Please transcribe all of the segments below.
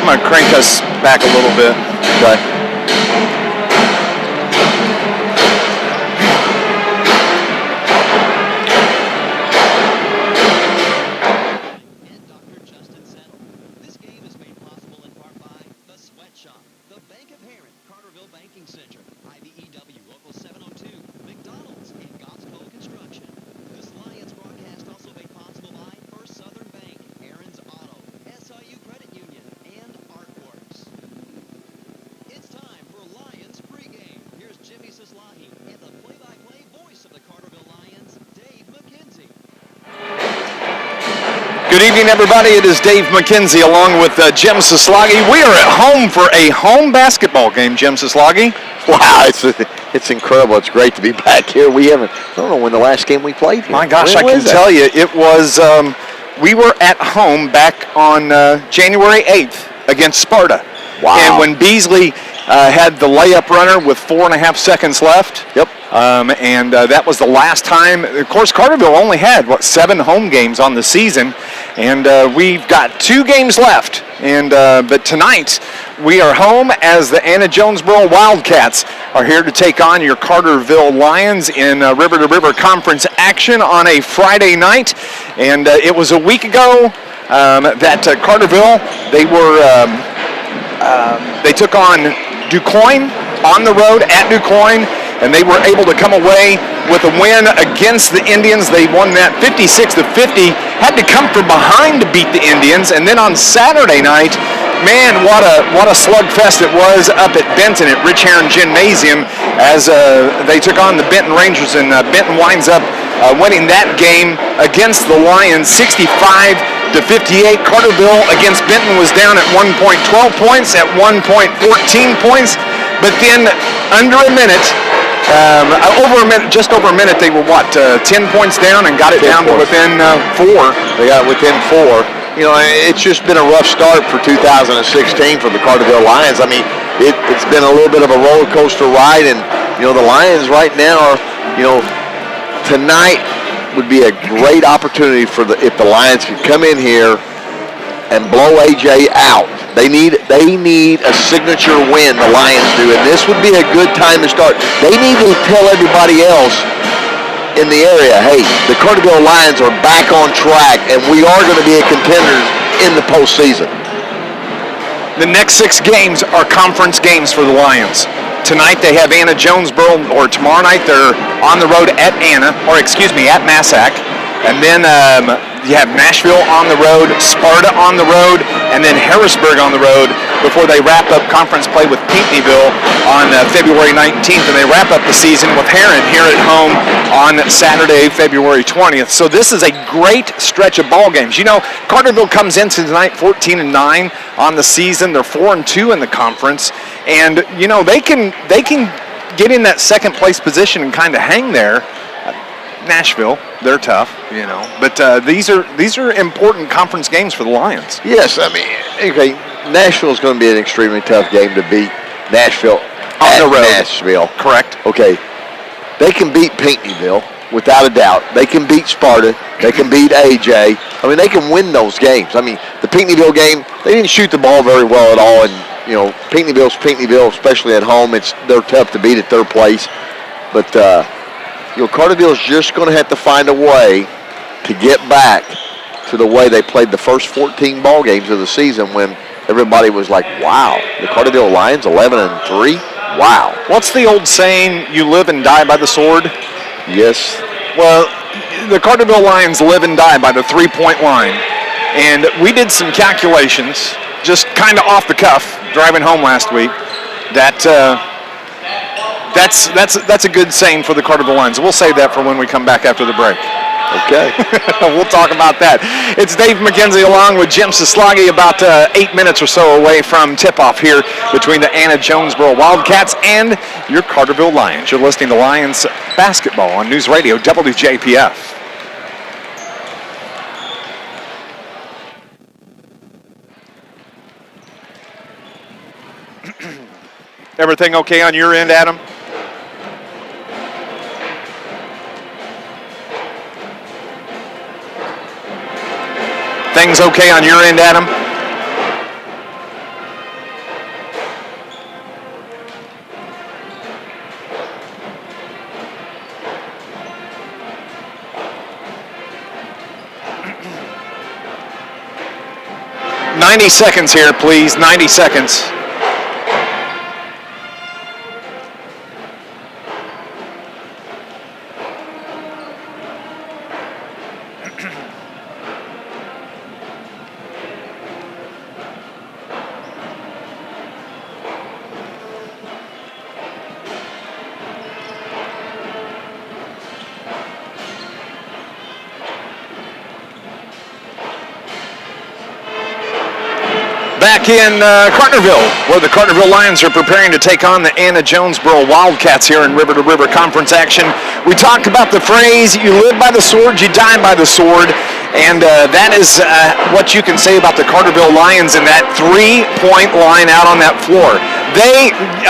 going to crank us back a little bit. Okay. Carterville Banking Center, IBEW, Local 702, McDonald's, and Gospel Construction. This Lions broadcast also made possible by First Southern Bank, Aaron's Auto, SIU Credit Union, and Artworks. It's time for Lions pregame. Here's Jimmy Sislahi and the play-by-play voice of the Carterville Lions, Dave McKenzie. Good evening, everybody. It is Dave McKenzie along with Jim Sislagi. We are at home for a home basketball game, Jim Sislagi. Wow, it's incredible. It's great to be back here. I don't know when the last game we played here. My gosh, I can tell you, it was, we were at home back on January 8th against Sparta. Wow. And when Beasley had the layup runner with 4.5 seconds left. Yep. And that was the last time. Of course, Carterville only had, 7 home games on the season. And we've got 2 games left. And but tonight, we are home as the Anna-Jonesboro Wildcats are here to take on your Carterville Lions in river-to-river conference action on a Friday night. And it was a week ago that Carterville, they took on DuQuoin on the road at DuQuoin, and they were able to come away with a win against the Indians. They won that 56-50, had to come from behind to beat the Indians, and then on Saturday night, man, what a slugfest it was up at Benton at Rich Herron Gymnasium as they took on the Benton Rangers, and Benton winds up winning that game against the Lions 65-58. Carterville against Benton was down at one point 12 points, at one point 14 points, but then under a minute, just over a minute, they were 10 points down and got it down to within 4. They got it within 4. You know, it's just been a rough start for 2016 for the Carterville Lions. I mean, it's been a little bit of a roller coaster ride, and the Lions right now are, tonight would be a great opportunity if the Lions could come in here and blow AJ out. They need a signature win, the Lions do, and this would be a good time to start. They need to tell everybody else in the area, hey, the Carterville Lions are back on track, and we are going to be a contender in the postseason. The next 6 games are conference games for the Lions. Tonight they have Anna-Jonesboro, or tomorrow night they're on the road at at Massac. And then you have Nashville on the road, Sparta on the road, and then Harrisburg on the road before they wrap up conference play with Pinckneyville on February 19th. And they wrap up the season with Herron here at home on Saturday, February 20th. So this is a great stretch of ball games. Carterville comes into tonight 14-9 on the season. They're 4-2 in the conference. And, they can get in that second place position and kind of hang there. Nashville, they're tough, but these are important conference games for the Lions. Yes, I mean, okay, Nashville is going to be an extremely tough game to beat. Nashville on the road. Nashville, correct? Okay, they can beat Pinckneyville without a doubt. They can beat Sparta. They can beat AJ. I mean, they can win those games. I mean, the Pinckneyville game, they didn't shoot the ball very well at all, and Pinckneyville's Pinckneyville, especially at home. They're tough to beat at their place, but. Carterville's just going to have to find a way to get back to the way they played the first 14 ball games of the season when everybody was like, wow, the Carterville Lions 11-3? Wow. What's the old saying, you live and die by the sword? Yes. Well, the Carterville Lions live and die by the three-point line. And we did some calculations, just kind of off the cuff, driving home last week, That's a good saying for the Carterville Lions. We'll save that for when we come back after the break. Okay. We'll talk about that. It's Dave McKenzie along with Jim Sislagi, about 8 minutes or so away from tip-off here between the Anna-Jonesboro Wildcats and your Carterville Lions. You're listening to Lions basketball on News Radio WJPF. Everything okay on your end, Adam? Things okay on your end, Adam? 90 seconds here, please. 90 seconds. Back in Carterville, where the Carterville Lions are preparing to take on the Anna-Jonesboro Wildcats here in river-to-river conference action. We talked about the phrase, you live by the sword, you die by the sword, and that is what you can say about the Carterville Lions in that three-point line out on that floor.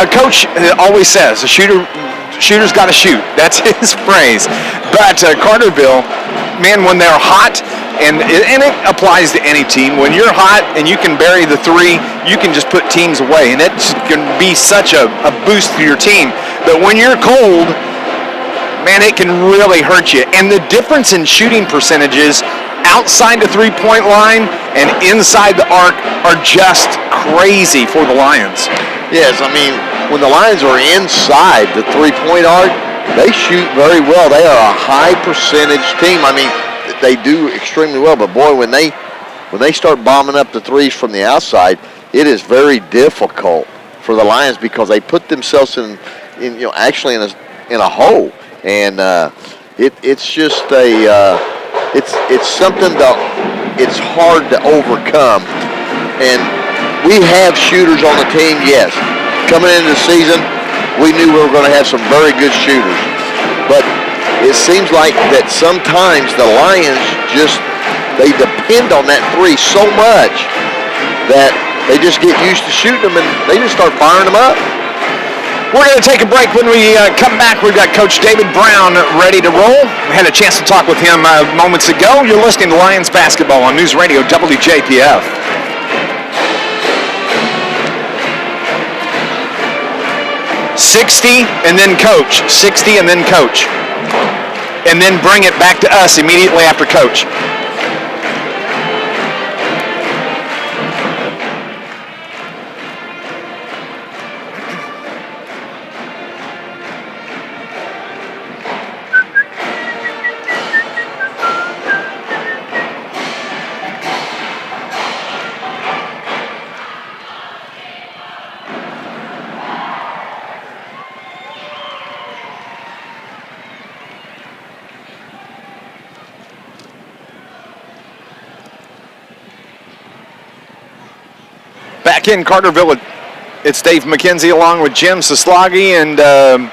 A coach always says, a shooter's got to shoot. That's his phrase. But Carterville, man, when they're hot, and it applies to any team. When you're hot and you can bury the three, you can just put teams away, and it can be such a boost to your team. But when you're cold, man, it can really hurt you. And the difference in shooting percentages outside the three-point line and inside the arc are just crazy for the Lions. Yes, I mean, when the Lions are inside the three-point arc, they shoot very well. They are a high percentage team. I mean, they do extremely well, but boy, when they start bombing up the threes from the outside, it is very difficult for the Lions because they put themselves actually in a hole, and it's just it's something that it's hard to overcome. And we have shooters on the team, yes. Coming into the season, we knew we were going to have some very good shooters, but it seems like that sometimes the Lions they depend on that three so much that they just get used to shooting them and they just start firing them up. We're going to take a break. When we come back, we've got Coach David Brown ready to roll. We had a chance to talk with him moments ago. You're listening to Lions Basketball on News Radio WJPF. $60 and then coach. $60 and then coach. And then bring it back to us immediately after coach. Back in Carterville, it's Dave McKenzie along with Jim Soslagi, and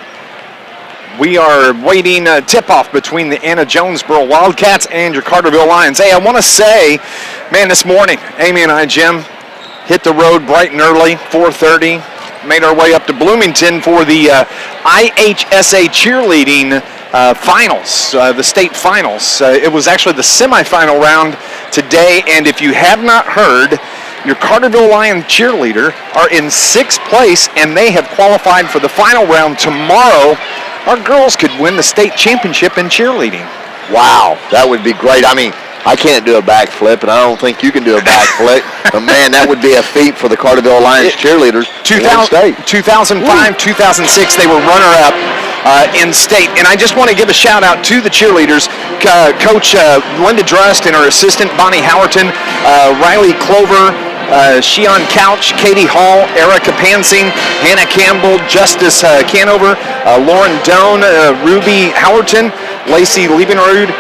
we are waiting a tip-off between the Anna-Jonesboro Wildcats and your Carterville Lions. Hey, I want to say, man, this morning, Amy and I, Jim, hit the road bright and early, 4:30, made our way up to Bloomington for the IHSA cheerleading finals, the state finals. It was actually the semifinal round today, and if you have not heard, your Carterville Lions cheerleader are in 6th place, and they have qualified for the final round tomorrow. Our girls could win the state championship in cheerleading. Wow, that would be great. I mean, I can't do a backflip, and I don't think you can do a backflip. But, man, that would be a feat for the Carterville Lions cheerleaders in state. 2005, 2006, they were runner-up in state. And I just want to give a shout-out to the cheerleaders. Coach Linda Drust and her assistant, Bonnie Howerton, Riley Clover, Shion Couch, Katie Hall, Erica Pansing, Hannah Campbell, Justice Canover, Lauren Doan, Ruby Howerton, Lacey Liebenrud,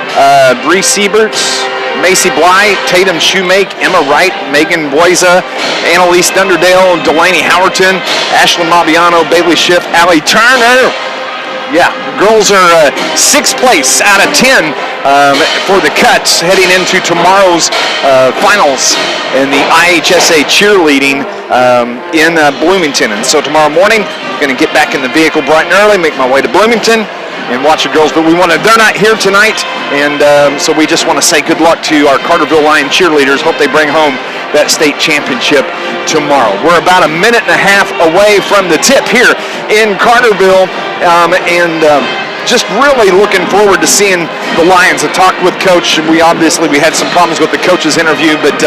Bree Sieberts, Macy Bly, Tatum Shoemake, Emma Wright, Megan Boyza, Annalise Dunderdale, Delaney Howerton, Ashlyn Mabiano, Bailey Schiff, Allie Turner. Yeah, girls are 6th place out of 10 for the cuts heading into tomorrow's finals in the IHSA cheerleading in Bloomington. And so tomorrow morning, I'm going to get back in the vehicle bright and early, make my way to Bloomington, and watch the girls. But they're not here tonight, and so we just want to say good luck to our Carterville Lion cheerleaders. Hope they bring home that state championship tomorrow. We're about a minute and a half away from the tip here in Carterville, and just really looking forward to seeing the Lions. I talked with Coach, and we had some problems with the coach's interview, but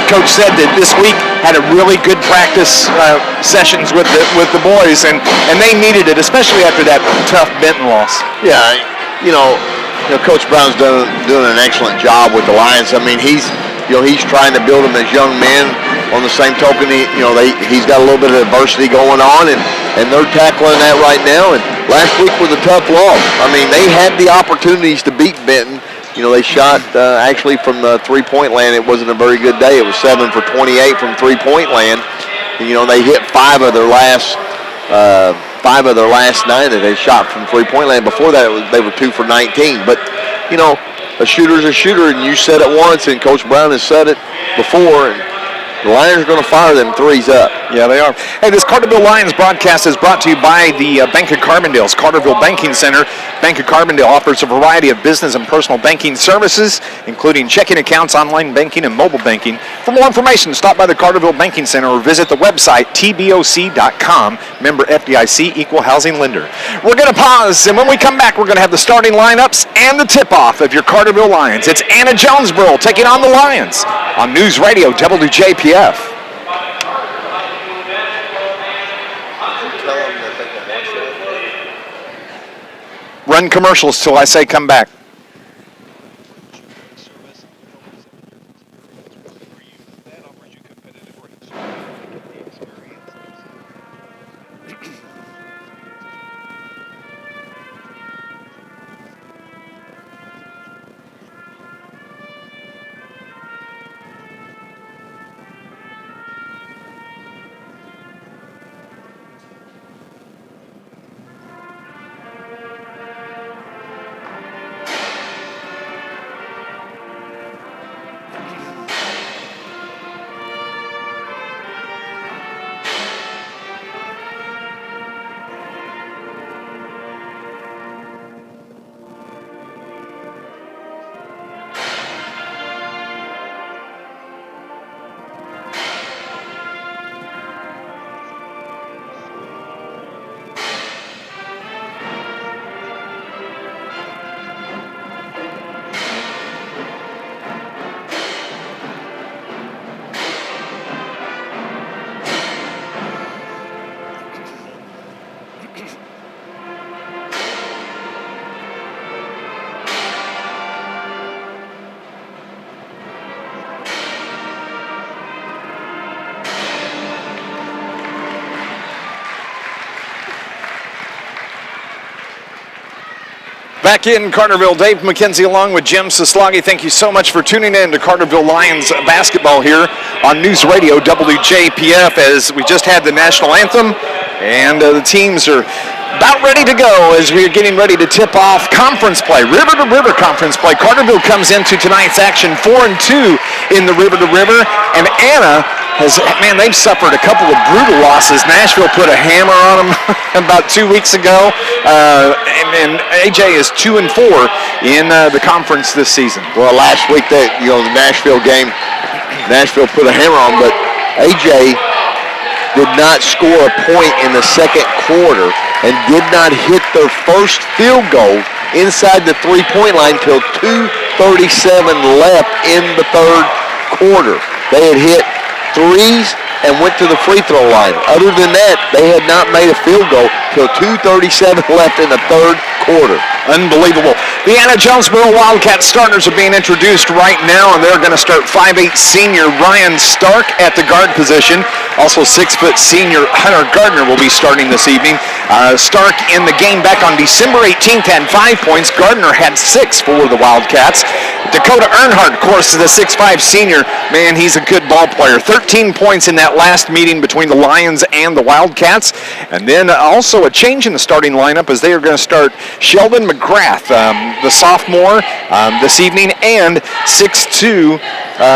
Coach said that this week had a really good practice sessions with the boys, and they needed it, especially after that tough Benton loss. Yeah, Coach Brown's doing an excellent job with the Lions. I mean, he's trying to build them as young men. On the same token, he's got a little bit of adversity going on, and they're tackling that right now. And last week was a tough loss. I mean, they had the opportunities to beat Benton. They shot actually from the three-point land. It wasn't a very good day. It was 7 for 28 from three-point land. And, they hit 5 of their last 9 that they shot from three-point land. Before that, they were 2 for 19. But, a shooter's a shooter, and you said it once, and Coach Brown has said it before. And the Lions are going to fire them threes up. Yeah, they are. Hey, this Carterville Lions broadcast is brought to you by the Bank of Carbondale's Carterville Banking Center. Bank of Carbondale offers a variety of business and personal banking services, including checking accounts, online banking, and mobile banking. For more information, stop by the Carterville Banking Center or visit the website tboc.com. Member FDIC, equal housing lender. We're going to pause, and when we come back, we're going to have the starting lineups and the tip-off of your Carterville Lions. It's Anna-Jonesboro taking on the Lions on News Radio WJPF. Run commercials till I say come back. Back in Carterville, Dave McKenzie along with Jim Sislagi. Thank you so much for tuning in to Carterville Lions basketball here on News Radio WJPF, as we just had the national anthem, and the teams are about ready to go as we're getting ready to tip off conference play, River to River conference play. Carterville comes into tonight's action 4-2 in the River to River, and Anna they've suffered a couple of brutal losses. Nashville put a hammer on them about 2 weeks ago, and AJ is 2-4 in the conference this season. Well, last week the Nashville game, Nashville put a hammer on, but AJ did not score a point in the second quarter and did not hit their first field goal inside the three-point line till 2:37 left in the third quarter. They had hit threes and went to the free throw line. Other than that, they had not made a field goal till 2:37 left in the third quarter. Unbelievable. The Anna-Jonesboro Wildcats starters are being introduced right now, and they're going to start 5'8" senior Ryan Stark at the guard position. Also 6' senior Hunter Gardner will be starting this evening. Stark in the game back on December 18th had 5 points. Gardner had 6 for the Wildcats. Dakota Earnhardt, of course, is a 6'5" senior. Man, he's a good ball player. 13 points in that last meeting between the Lions and the Wildcats. And then also a change in the starting lineup, as they are going to start Sheldon McGrath, the sophomore, this evening, and 6'2"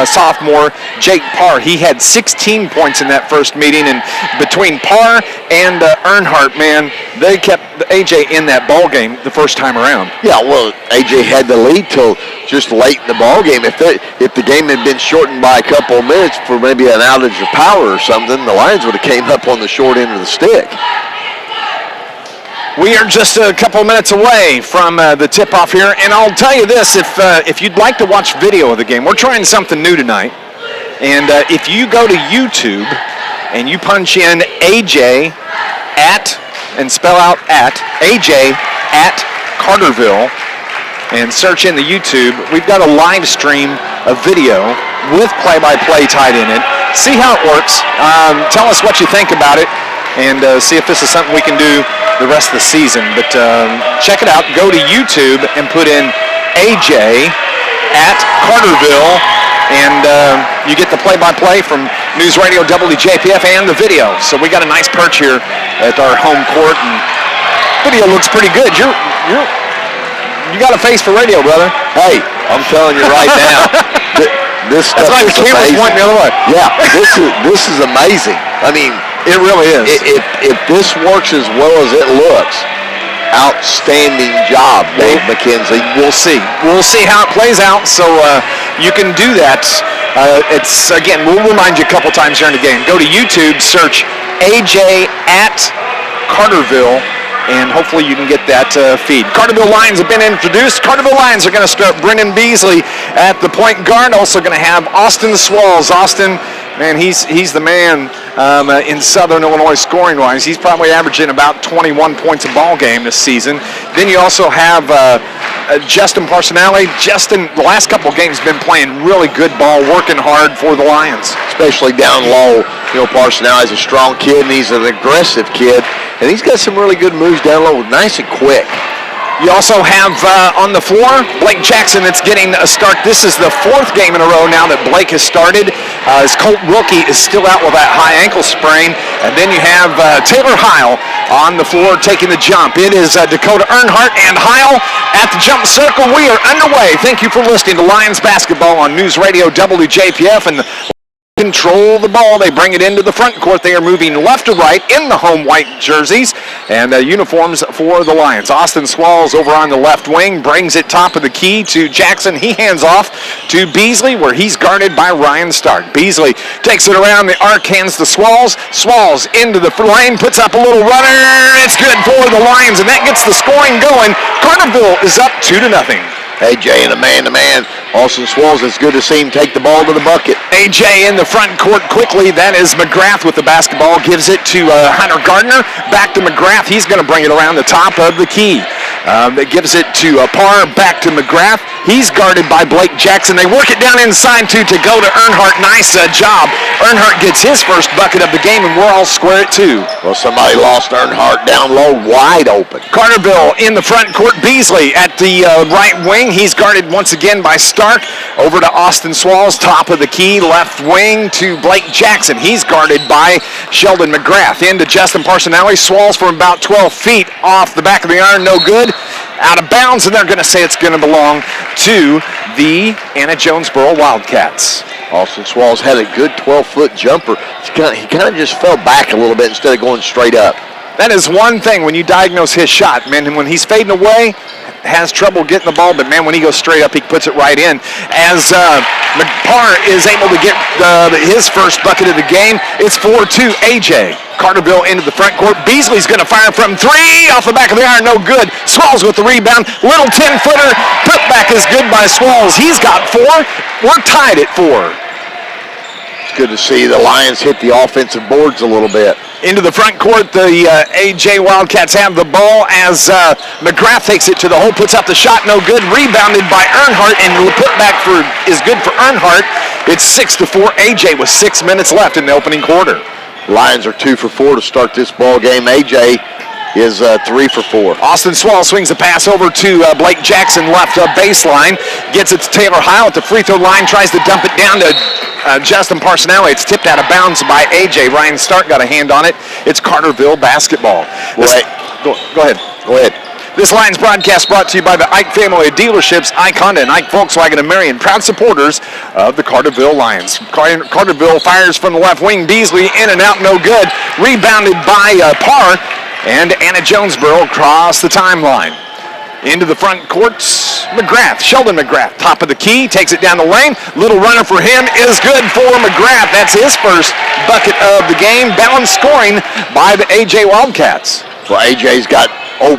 sophomore Jake Parr. He had 16 points in that first meeting, and between Parr and Earnhardt, man, they kept AJ in that ball game the first time around. Yeah, well, AJ had the lead till just late in the ball game. If the game had been shortened by a couple of minutes for maybe an outage of power or something, the Lions would have came up on the short end of the stick. We are just a couple of minutes away from the tip-off here, and I'll tell you this, if you'd like to watch video of the game, we're trying something new tonight. And if you go to YouTube and you punch in AJ and spell out AJ at Carterville and search in the YouTube, we've got a live stream of video with play-by-play tied in it. See how it works. Tell us what you think about it and see if this is something we can do the rest of the season. But check it out. Go to YouTube and put in AJ at Carterville, and you get the play-by-play from News Radio WJPF and the video. So we got a nice perch here at our home court, and video looks pretty good. You got a face for radio, brother. Hey, I'm telling you right now, this stuff That's why is the camera's amazing. pointing the other way. Yeah, this is amazing. I mean, it really is. If this works as well as it looks, outstanding job, Dave McKenzie. We'll see. We'll see how it plays out. So you can do that. It's again, we'll remind you a couple times during the game. Go to YouTube, search AJ at Carterville, and hopefully you can get that feed. Carterville Lions have been introduced. Carterville Lions are going to start Brennan Beasley at the point guard. Also going to have Austin Swalls. Austin, man, he's the man in Southern Illinois scoring-wise. He's probably averaging about 21 points a ball game this season. Then you also have Justin Parsinelli. Justin, the last couple of games, been playing really good ball, working hard for the Lions. Especially down low. You know, Parsinelli's a strong kid, and he's an aggressive kid. And he's got some really good moves down low, nice and quick. You also have on the floor, Blake Jackson that's getting a start. This is the fourth game in a row now that Blake has started. As Colt Wilkie is still out with that high ankle sprain. And then you have Taylor Heil on the floor taking the jump. It is Dakota Earnhardt and Heil at the jump circle. We are underway. Thank you for listening to Lions Basketball on News Radio WJPF. And control the ball. They bring it into the front court. They are moving left to right in the home white jerseys and uniforms for the Lions. Austin Swalls over on the left wing brings it top of the key to Jackson. He hands off to Beasley where he's guarded by Ryan Stark. Beasley takes it around the arc, hands to Swalls. Swalls into the lane, puts up a little runner. It's good for the Lions, and that gets the scoring going. Carterville is up 2-0. AJ in a man-to-man. Austin Swalls, it's good to see him take the ball to the bucket. AJ in the front court quickly. That is McGrath with the basketball. Gives it to Hunter Gardner. Back to McGrath. He's going to bring it around the top of the key. That gives it to Parr. Back to McGrath. He's guarded by Blake Jackson. They work it down inside to go to Earnhardt. Nice job. Earnhardt gets his first bucket of the game, and we're all square at 2. Well, somebody lost Earnhardt down low, wide open. Carterville in the front court. Beasley at the right wing. He's guarded once again by Stark. Over to Austin Swalls, top of the key, left wing to Blake Jackson. He's guarded by Sheldon McGrath. Into Justin Parsinelli. Swalls from about 12 feet off the back of the iron. No good. Out of bounds, and they're going to say it's going to belong to the Anna-Jonesboro Wildcats. Austin Swalls had a good 12-foot jumper. He kind of just fell back a little bit instead of going straight up. That is one thing when you diagnose his shot, man. When he's fading away, has trouble getting the ball, but man, when he goes straight up, he puts it right in. As Parr is able to get his first bucket of the game, it's 4-2 AJ. Carterville into the front court. Beasley's going to fire from 3 off the back of the iron, no good. Swalls with the rebound. Little 10-footer. Put back is good by Swalls. He's got 4. We're tied at 4. It's good to see the Lions hit the offensive boards a little bit. Into the front court, the AJ Wildcats have the ball as McGrath takes it to the hole, puts up the shot, no good. Rebounded by Earnhardt, and the putback is good for Earnhardt. It's 6-4 AJ with 6 minutes left in the opening quarter. Lions are 2 for 4 to start this ball game. AJ is 3 for 4. Austin Swalls swings a pass over to Blake Jackson, left baseline. Gets it to Taylor Heil at the free throw line, tries to dump it down to Justin Parsinelli. It's tipped out of bounds by AJ. Ryan Stark got a hand on it. It's Carterville basketball. Go ahead. Go ahead. This Lions broadcast brought to you by the Ike family of dealerships, Ike Honda and Ike Volkswagen of Marion, proud supporters of the Carterville Lions. Carterville fires from the left wing. Beasley in and out, no good. Rebounded by Parr, and Anna-Jonesboro across the timeline. Into the front courts, McGrath, Sheldon McGrath, top of the key, takes it down the lane. Little runner for him is good for McGrath. That's his first bucket of the game. Balanced scoring by the AJ Wildcats. Well, AJ's got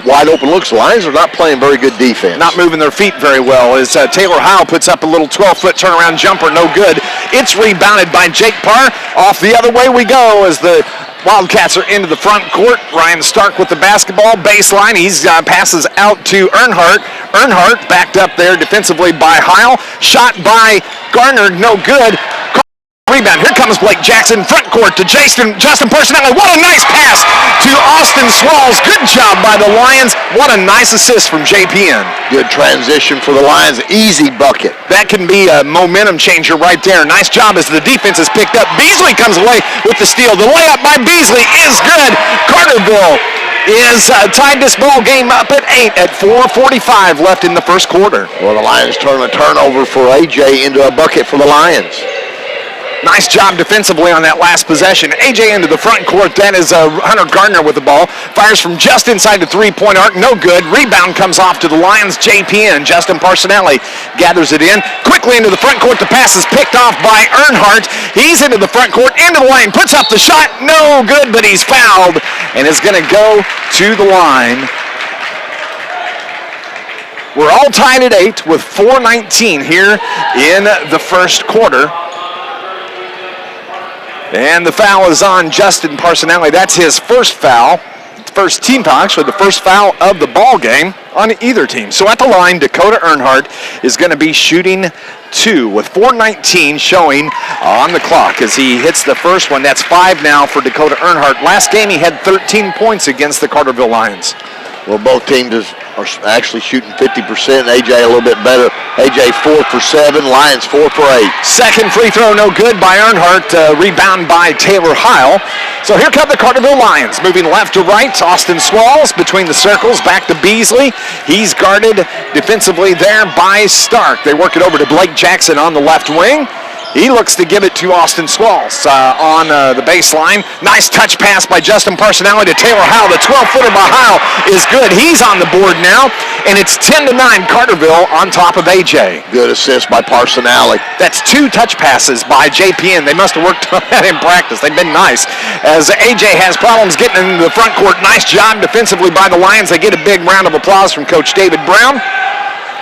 wide open looks. The Lions are not playing very good defense. Not moving their feet very well as Taylor Heil puts up a little 12-foot turnaround jumper, no good. It's rebounded by Jake Parr. Off the other way we go as the Wildcats are into the front court. Ryan Stark with the basketball. Baseline. He passes out to Earnhardt. Earnhardt backed up there defensively by Heil. Shot by Garner. No good. Rebound. Here comes Blake Jackson. Front court to Justin Personelli. What a nice pass to Austin Swalls. Good job by the Lions. What a nice assist from JPN. Good transition for the Lions. Easy bucket. That can be a momentum changer right there. Nice job as the defense is picked up. Beasley comes away with the steal. The layup by Beasley is good. Carterville is tied this ball game up at 8 at 4:45 left in the first quarter. Well, the Lions turn a turnover for AJ into a bucket for the Lions. Nice job defensively on that last possession. AJ into the front court. That is Hunter Gardner with the ball. Fires from just inside the three-point arc. No good. Rebound comes off to the Lions' JPN. Justin Personelli gathers it in. Quickly into the front court. The pass is picked off by Earnhardt. He's into the front court, into the lane. Puts up the shot. No good, but he's fouled and is going to go to the line. We're all tied at 8 with 4:19 here in the first quarter. And the foul is on Justin Personelli. That's his first foul. First team foul, actually the first foul of the ball game on either team. So at the line, Dakota Earnhardt is going to be shooting 2 with 4:19 showing on the clock as he hits the first one. That's 5 now for Dakota Earnhardt. Last game he had 13 points against the Carterville Lions. Well, both teams are actually shooting 50%. AJ a little bit better. AJ 4 for 7. Lions 4 for 8. Second free throw, no good by Earnhardt. Rebound by Taylor Heil. So here come the Carterville Lions. Moving left to right. Austin Swalls between the circles. Back to Beasley. He's guarded defensively there by Stark. They work it over to Blake Jackson on the left wing. He looks to give it to Austin Swalls on the baseline. Nice touch pass by Justin Personelli to Taylor Heil. The 12-footer by Heil is good. He's on the board now, and it's 10-9 Carterville on top of AJ. Good assist by Personelli. That's 2 touch passes by JPN. They must have worked on that in practice. They've been nice. As AJ has problems getting into the front court. Nice job defensively by the Lions. They get a big round of applause from Coach David Brown.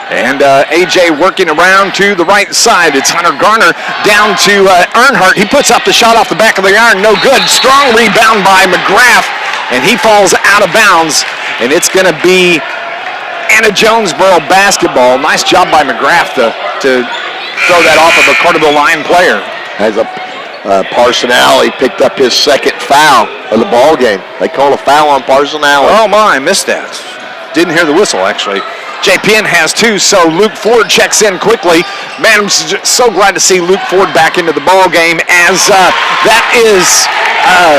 And AJ working around to the right side. It's Hunter Garner down to Earnhardt. He puts up the shot off the back of the iron. No good. Strong rebound by McGrath. And he falls out of bounds. And it's going to be Anna-Jonesboro basketball. Nice job by McGrath to throw that off of a Carterville Lion player. As Personelli picked up his second foul of the ball game. They call a foul on Personelli. Oh my, I missed that. Didn't hear the whistle actually. JPN has 2, so Luke Ford checks in quickly. Man, I'm so glad to see Luke Ford back into the ball game as that is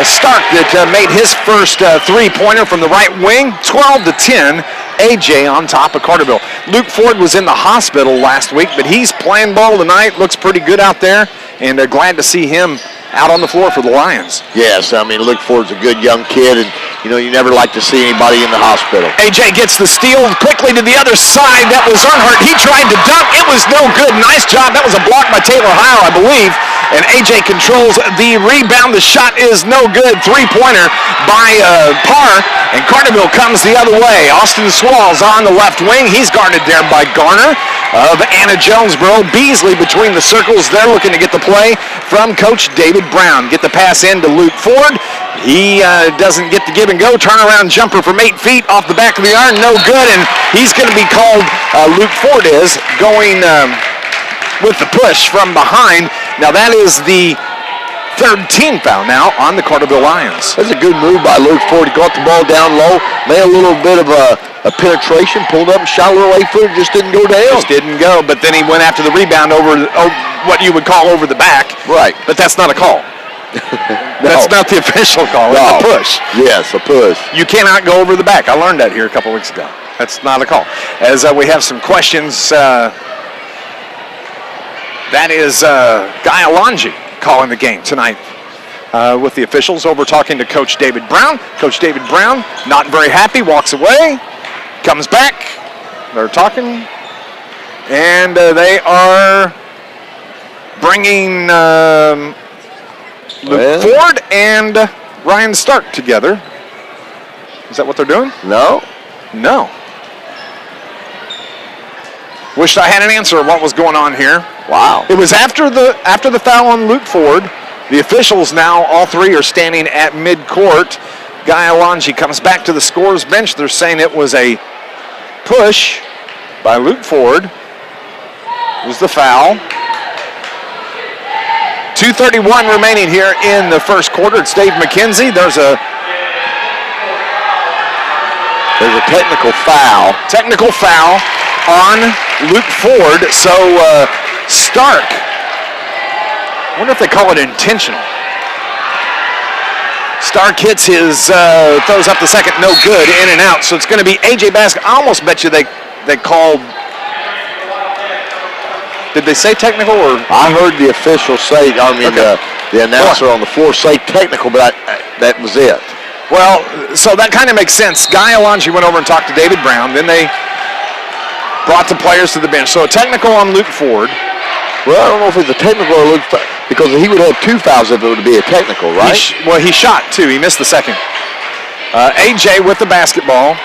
Stark that made his first three-pointer from the right wing. 12-10, AJ on top of Carterville. Luke Ford was in the hospital last week, but he's playing ball tonight. Looks pretty good out there, and glad to see him out on the floor for the Lions. Yes, I mean, Luke Ford's a good young kid, and, you know, you never like to see anybody in the hospital. AJ gets the steal quickly to the other side. That was Earnhardt. He tried to dunk. It was no good. Nice job. That was a block by Taylor Heil, I believe. And AJ controls the rebound. The shot is no good. Three-pointer by Parr. And Carterville comes the other way. Austin Swalls on the left wing. He's guarded there by Garner of Anna-Jonesboro. Beasley between the circles. They're looking to get the play from Coach David Brown. Get the pass in to Luke Ford. He doesn't get the give and go. Turnaround jumper from 8 feet off the back of the iron. No good. And he's going to be called, Luke Ford is, going with the push from behind. Now that is the third team foul now on the Carterville Lions. That's a good move by Luke Ford. He got the ball down low, made a little bit of a penetration, pulled up, shot a little 8-footer, just didn't go down. Just didn't go, but then he went after the rebound over what you would call over the back. Right. But that's not a call. No. That's not the official call. No. It's a push. Yes, a push. You cannot go over the back. I learned that here a couple weeks ago. That's not a call. As we have some questions, that is Guy Alonji calling the game tonight with the officials over talking to Coach David Brown. Coach David Brown, not very happy, walks away, comes back. They're talking, and they are bringing Luke Ford and Ryan Stark together. Is that what they're doing? No. No. Wished I had an answer of what was going on here. Wow. It was after the foul on Luke Ford. The officials now, all three, are standing at midcourt. Guy Alonji comes back to the scorer's bench. They're saying it was a push by Luke Ford. It was the foul. 2:31 remaining here in the first quarter. It's Dave McKenzie. There's a technical foul. Technical foul on Luke Ford. So Stark, I wonder if they call it intentional. Stark hits his, throws up the second, no good, in and out. So it's going to be A.J. Basket. I almost bet you they called, did they say technical or? I heard the official say, Okay. the announcer on the floor say technical, but that was it. Well, so that kind of makes sense. Guy Alonji went over and talked to David Brown. Then they brought the players to the bench. So a technical on Luke Ford. Well, I don't know if it's a technical or Luke, because he would have 2 fouls if it would be a technical, right? He shot 2. He missed the second. A.J. with the basketball.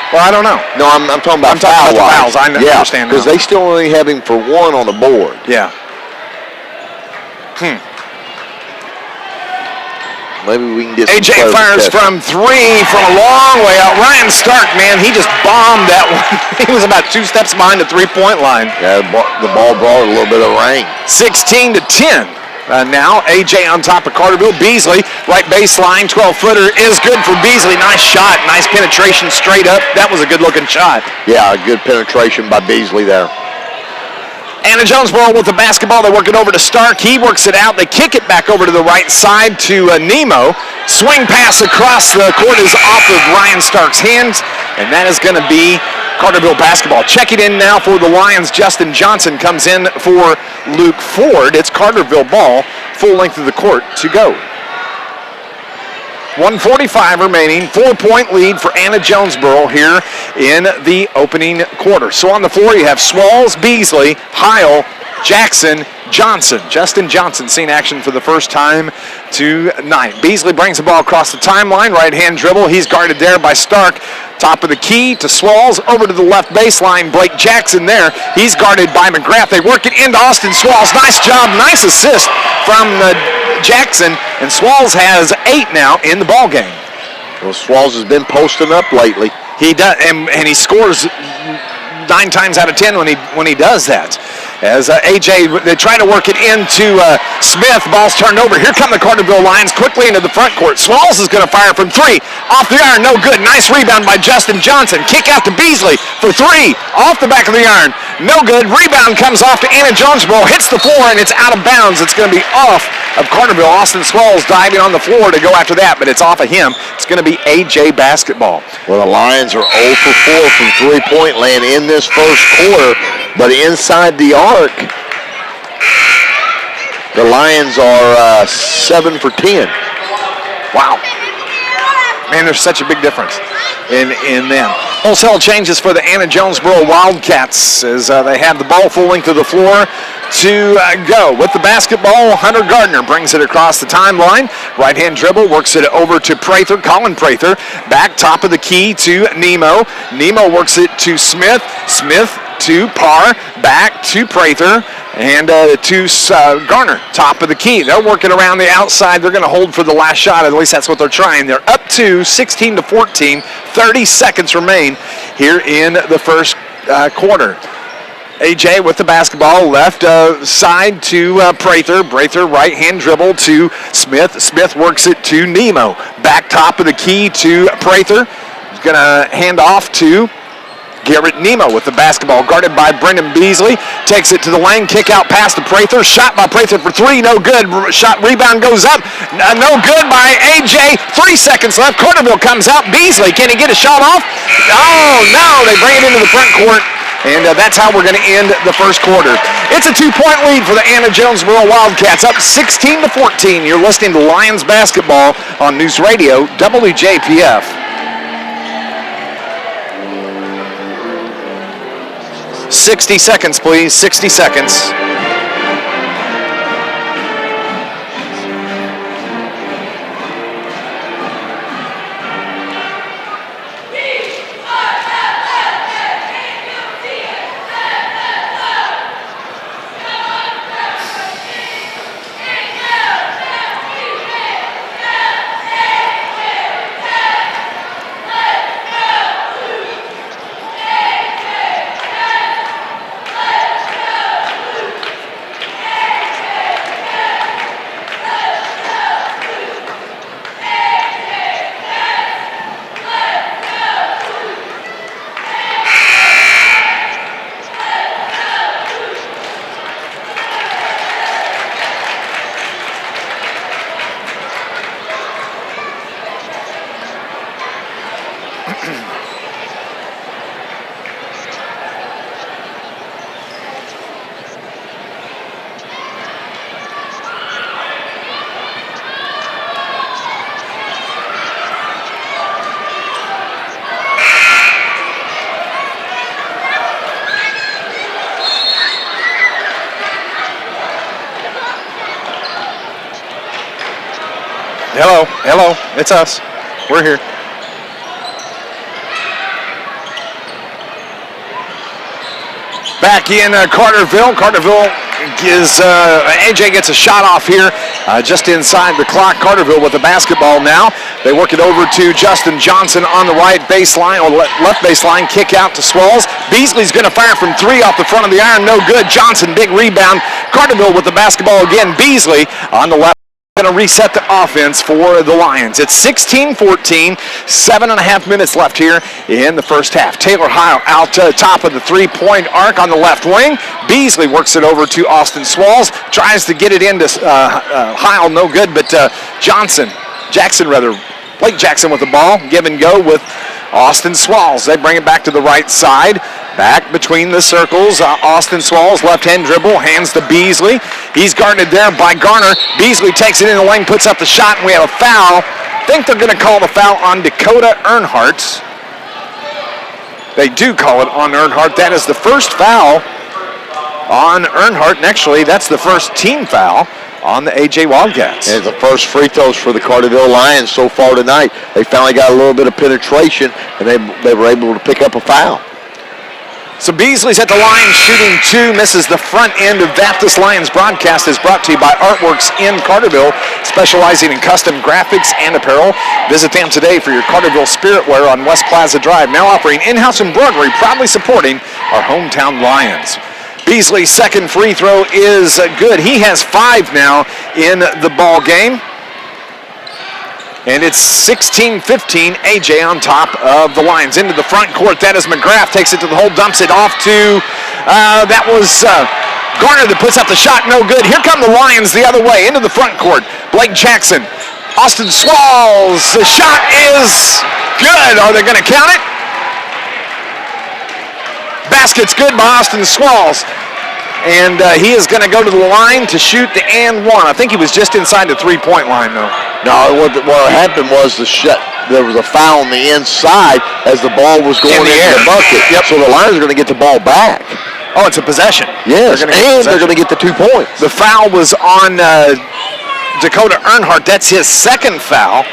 Well, I don't know. No, I'm talking about fouls. I understand now. Because they still only have him for 1 on the board. Yeah. Maybe we can get some A.J. fires from 3 from a long way out. Ryan Stark, man, he just bombed that one. He was about 2 steps behind the three-point line. Yeah, the ball brought a little bit of rain. 16-10. Now A.J. on top of Carterville. Beasley, right baseline, 12-footer is good for Beasley. Nice shot, nice penetration straight up. That was a good-looking shot. Yeah, a good penetration by Beasley there. Anna-Jonesboro with the basketball. They work it over to Stark. He works it out. They kick it back over to the right side to Nemo. Swing pass across the court is off of Ryan Stark's hands, and that is going to be Carterville basketball. Checking in now for the Lions. Justin Johnson comes in for Luke Ford. It's Carterville ball. Full length of the court to go. 1:45 remaining, 4-point lead for Anna-Jonesboro here in the opening quarter. So on the floor you have Swalls, Beasley, Heil, Jackson, Johnson. Justin Johnson seen action for the first time tonight. Beasley brings the ball across the timeline, right-hand dribble. He's guarded there by Stark. Top of the key to Swalls, over to the left baseline. Blake Jackson there. He's guarded by McGrath. They work it into Austin Swalls. Nice job, nice assist from Jackson, and Swalls has 8 now in the ball game. Well, Swalls has been posting up lately. He does, and he scores 9 times out of 10 when he does that. As A.J., they try to work it into Smith. Ball's turned over. Here come the Carterville Lions quickly into the front court. Swalls is going to fire from 3. Off the iron, no good. Nice rebound by Justin Johnson. Kick out to Beasley for 3. Off the back of the iron, no good. Rebound comes off to Anna-Jonesboro. Hits the floor, and it's out of bounds. It's going to be off of Carterville. Austin Swalls diving on the floor to go after that, but it's off of him. It's going to be A.J. basketball. Well, the Lions are 0 for 4 from three-point land in this first quarter, but inside the arc, the Lions are 7 for 10. Wow. Man, there's such a big difference in them. Wholesale changes for the Anna-Jonesboro Wildcats as they have the ball full length of the floor to go. With the basketball, Hunter Gardner brings it across the timeline. Right-hand dribble, works it over to Prather, Colin Prather. Back top of the key to Nemo. Nemo works it to Smith. Smith to Parr, back to Prather, and to Garner, top of the key. They're working around the outside. They're going to hold for the last shot. At least that's what they're trying. They're up to 16-14. 30 seconds remain here in the first quarter. A.J. with the basketball, left side to Prather. Prather right-hand dribble to Smith. Smith works it to Nemo. Back top of the key to Prather. He's going to hand off to Garrett Nemo with the basketball, guarded by Brendan Beasley. Takes it to the lane, kick out pass to Prather. Shot by Prather for 3, no good. Shot rebound goes up, no good by A.J. 3 seconds left. Carterville comes out. Beasley, can he get a shot off? Oh, no, they bring it into the front court. And that's how we're going to end the first quarter. It's a 2-point lead for the Anna-Jonesboro Wildcats, up 16-14. You're listening to Lions basketball on News Radio WJPF. 60 seconds, please. 60 seconds. Hello, it's us. We're here. Back in Carterville. Carterville is, AJ gets a shot off here just inside the clock. Carterville with the basketball now. They work it over to Justin Johnson on the right baseline, or left baseline, kick out to Swalls. Beasley's going to fire from three off the front of the iron, no good. Johnson, big rebound. Carterville with the basketball again. Beasley on the left. Going to reset the offense for the Lions. It's 16-14, 7.5 minutes left here in the first half. Taylor Heil out top of the three-point arc on the left wing. Beasley works it over to Austin Swalls. Tries to get it into Heil, no good, but Blake Jackson with the ball. Give and go with Austin Swalls. They bring it back to the right side. Back between the circles, Austin Swalls, left-hand dribble, hands to Beasley. He's guarded there by Garner. Beasley takes it in the lane, puts up the shot, and we have a foul. I think they're going to call the foul on Dakota Earnhardt. They do call it on Earnhardt. That is the first foul on Earnhardt, and actually that's the first team foul on the AJ Wildcats. And the first free throws for the Carterville Lions so far tonight. They finally got a little bit of penetration, and they were able to pick up a foul. So Beasley's at the line, shooting two, misses the front end of that. This Lions broadcast is brought to you by Artworks in Carterville, specializing in custom graphics and apparel. Visit them today for your Carterville spirit wear on West Plaza Drive, now offering in-house embroidery, proudly supporting our hometown Lions. Beasley's second free throw is good. He has 5 now in the ball game. And it's 16-15, AJ on top of the Lions. Into the front court, that is McGrath, takes it to the hole, dumps it off to, that was Garner that puts up the shot, no good. Here come the Lions the other way, into the front court. Blake Jackson, Austin Swalls, the shot is good. Are they going to count it? Basket's good by Austin Swalls. And he is going to go to the line to shoot the and one. I think he was just inside the three-point line, though. No, what happened was there was a foul on the inside as the ball was going into the bucket. Yep. So the Lions are going to get the ball back. Oh, it's a possession. Yes, they're going to get the 2 points. The foul was on Dakota Earnhardt. That's his second foul.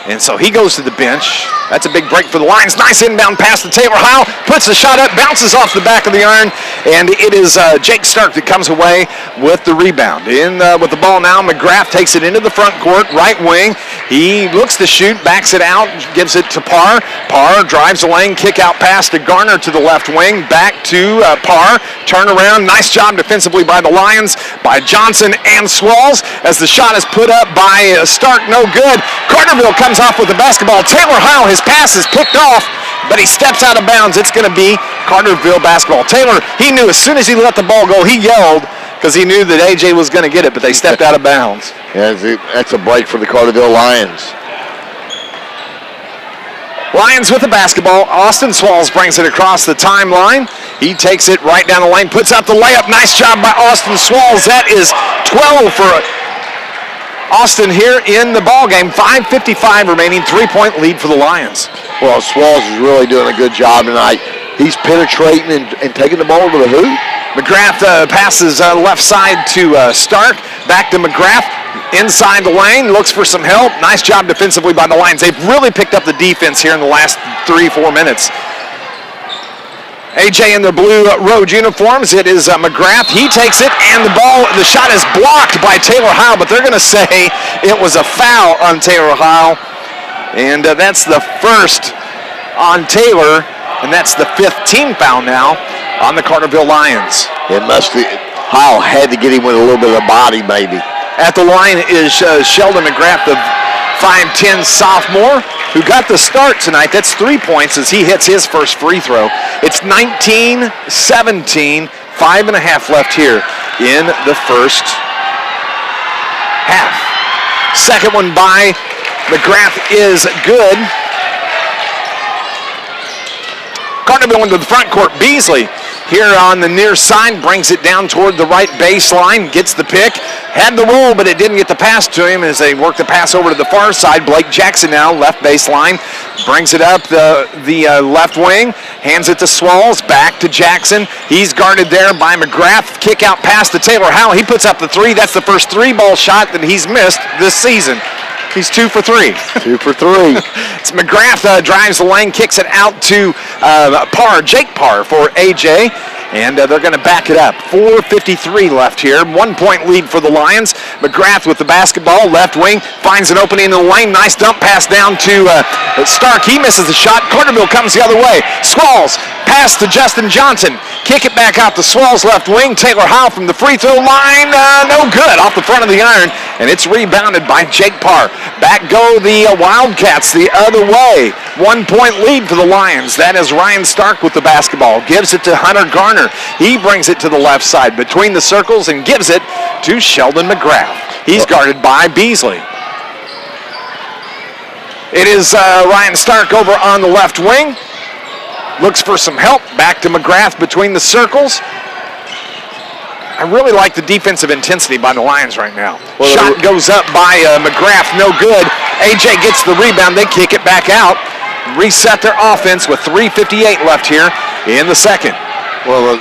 And so he goes to the bench. That's a big break for the Lions. Nice inbound pass to Taylor Heil. Puts the shot up, bounces off the back of the iron, and it is Jake Stark that comes away with the rebound. With the ball now, McGrath takes it into the front court, right wing. He looks to shoot, backs it out, gives it to Parr. Parr drives the lane, kick out pass to Garner to the left wing, back to Parr. Turn around, nice job defensively by the Lions, by Johnson and Swalls, as the shot is put up by Stark, no good. Carterville comes off with the basketball. Taylor Heil, his pass is picked off, but he steps out of bounds. It's going to be Carterville basketball. Taylor, he knew as soon as he let the ball go, he yelled because he knew that AJ was going to get it, but they stepped out of bounds. Yeah, that's a break for the Carterville Lions. Lions with the basketball. Austin Swalls brings it across the timeline. He takes it right down the lane, puts up the layup. Nice job by Austin Swalls. That is 12 for Austin here in the ball game. 5:55 remaining, 3-point lead for the Lions. Well, Swalls is really doing a good job tonight. He's penetrating and taking the ball to the hoop. McGrath passes left side to Stark, back to McGrath, inside the lane, looks for some help. Nice job defensively by the Lions. They've really picked up the defense here in the last 3-4 minutes. AJ in the blue road uniforms. It is McGrath. He takes it, and the shot is blocked by Taylor Heil, but they're going to say it was a foul on Taylor Heil. And that's the first on Taylor, and that's the 5th team foul now on the Carterville Lions. Heil had to get him with a little bit of body, maybe. At the line is Sheldon McGrath, the 5'10" sophomore, who got the start tonight. That's 3 points as he hits his first free throw. It's 19-17, 5.5 left here in the first half. Second one by McGrath is good. Carterville into the front court. Beasley here on the near side brings it down toward the right baseline, gets the pick, had the roll, but it didn't get the pass to him as they work the pass over to the far side. Blake Jackson now, left baseline, brings it up the left wing, hands it to Swalls, back to Jackson. He's guarded there by McGrath. Kick out pass to Taylor Heil. He puts up the three. That's the first 3-ball shot that he's missed this season. He's 2 for 3. 2 for 3. It's McGrath drives the lane, kicks it out to Jake Parr for AJ. And they're going to back it up. 4:53 left here. 1 point lead for the Lions. McGrath with the basketball, left wing, finds an opening in the lane. Nice dump pass down to Stark. He misses the shot. Carterville comes the other way. Swalls, pass to Justin Johnson. Kick it back out to Swalls left wing. Taylor Howe from the free throw line. No good. Off the front of the iron. And it's rebounded by Jake Parr. Back go the Wildcats the other way. 1 point lead for the Lions. That is Ryan Stark with the basketball. Gives it to Hunter Garner. He brings it to the left side between the circles and gives it to Sheldon McGrath. He's guarded by Beasley. It is Ryan Stark over on the left wing. Looks for some help. Back to McGrath between the circles. I really like the defensive intensity by the Lions right now. Shot goes up by McGrath. No good. AJ gets the rebound. They kick it back out. Reset their offense with 3:58 left here in the second. Well,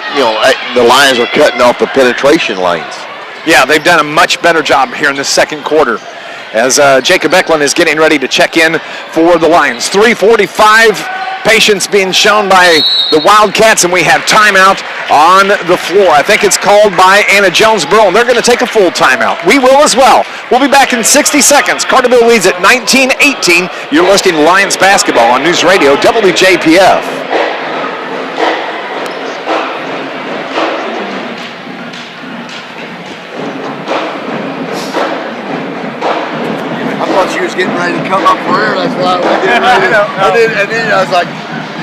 the Lions are cutting off the penetration lanes. Yeah, they've done a much better job here in the second quarter as Jacob Eklund is getting ready to check in for the Lions. 3:45, patience being shown by the Wildcats, and we have timeout on the floor. I think it's called by Anna-Jonesboro, and they're going to take a full timeout. We will as well. We'll be back in 60 seconds. Carterville leads at 19-18. You're listening to Lions basketball on News Radio WJPF. She was getting ready to come up for air. That's why I was getting ready. And then I was like,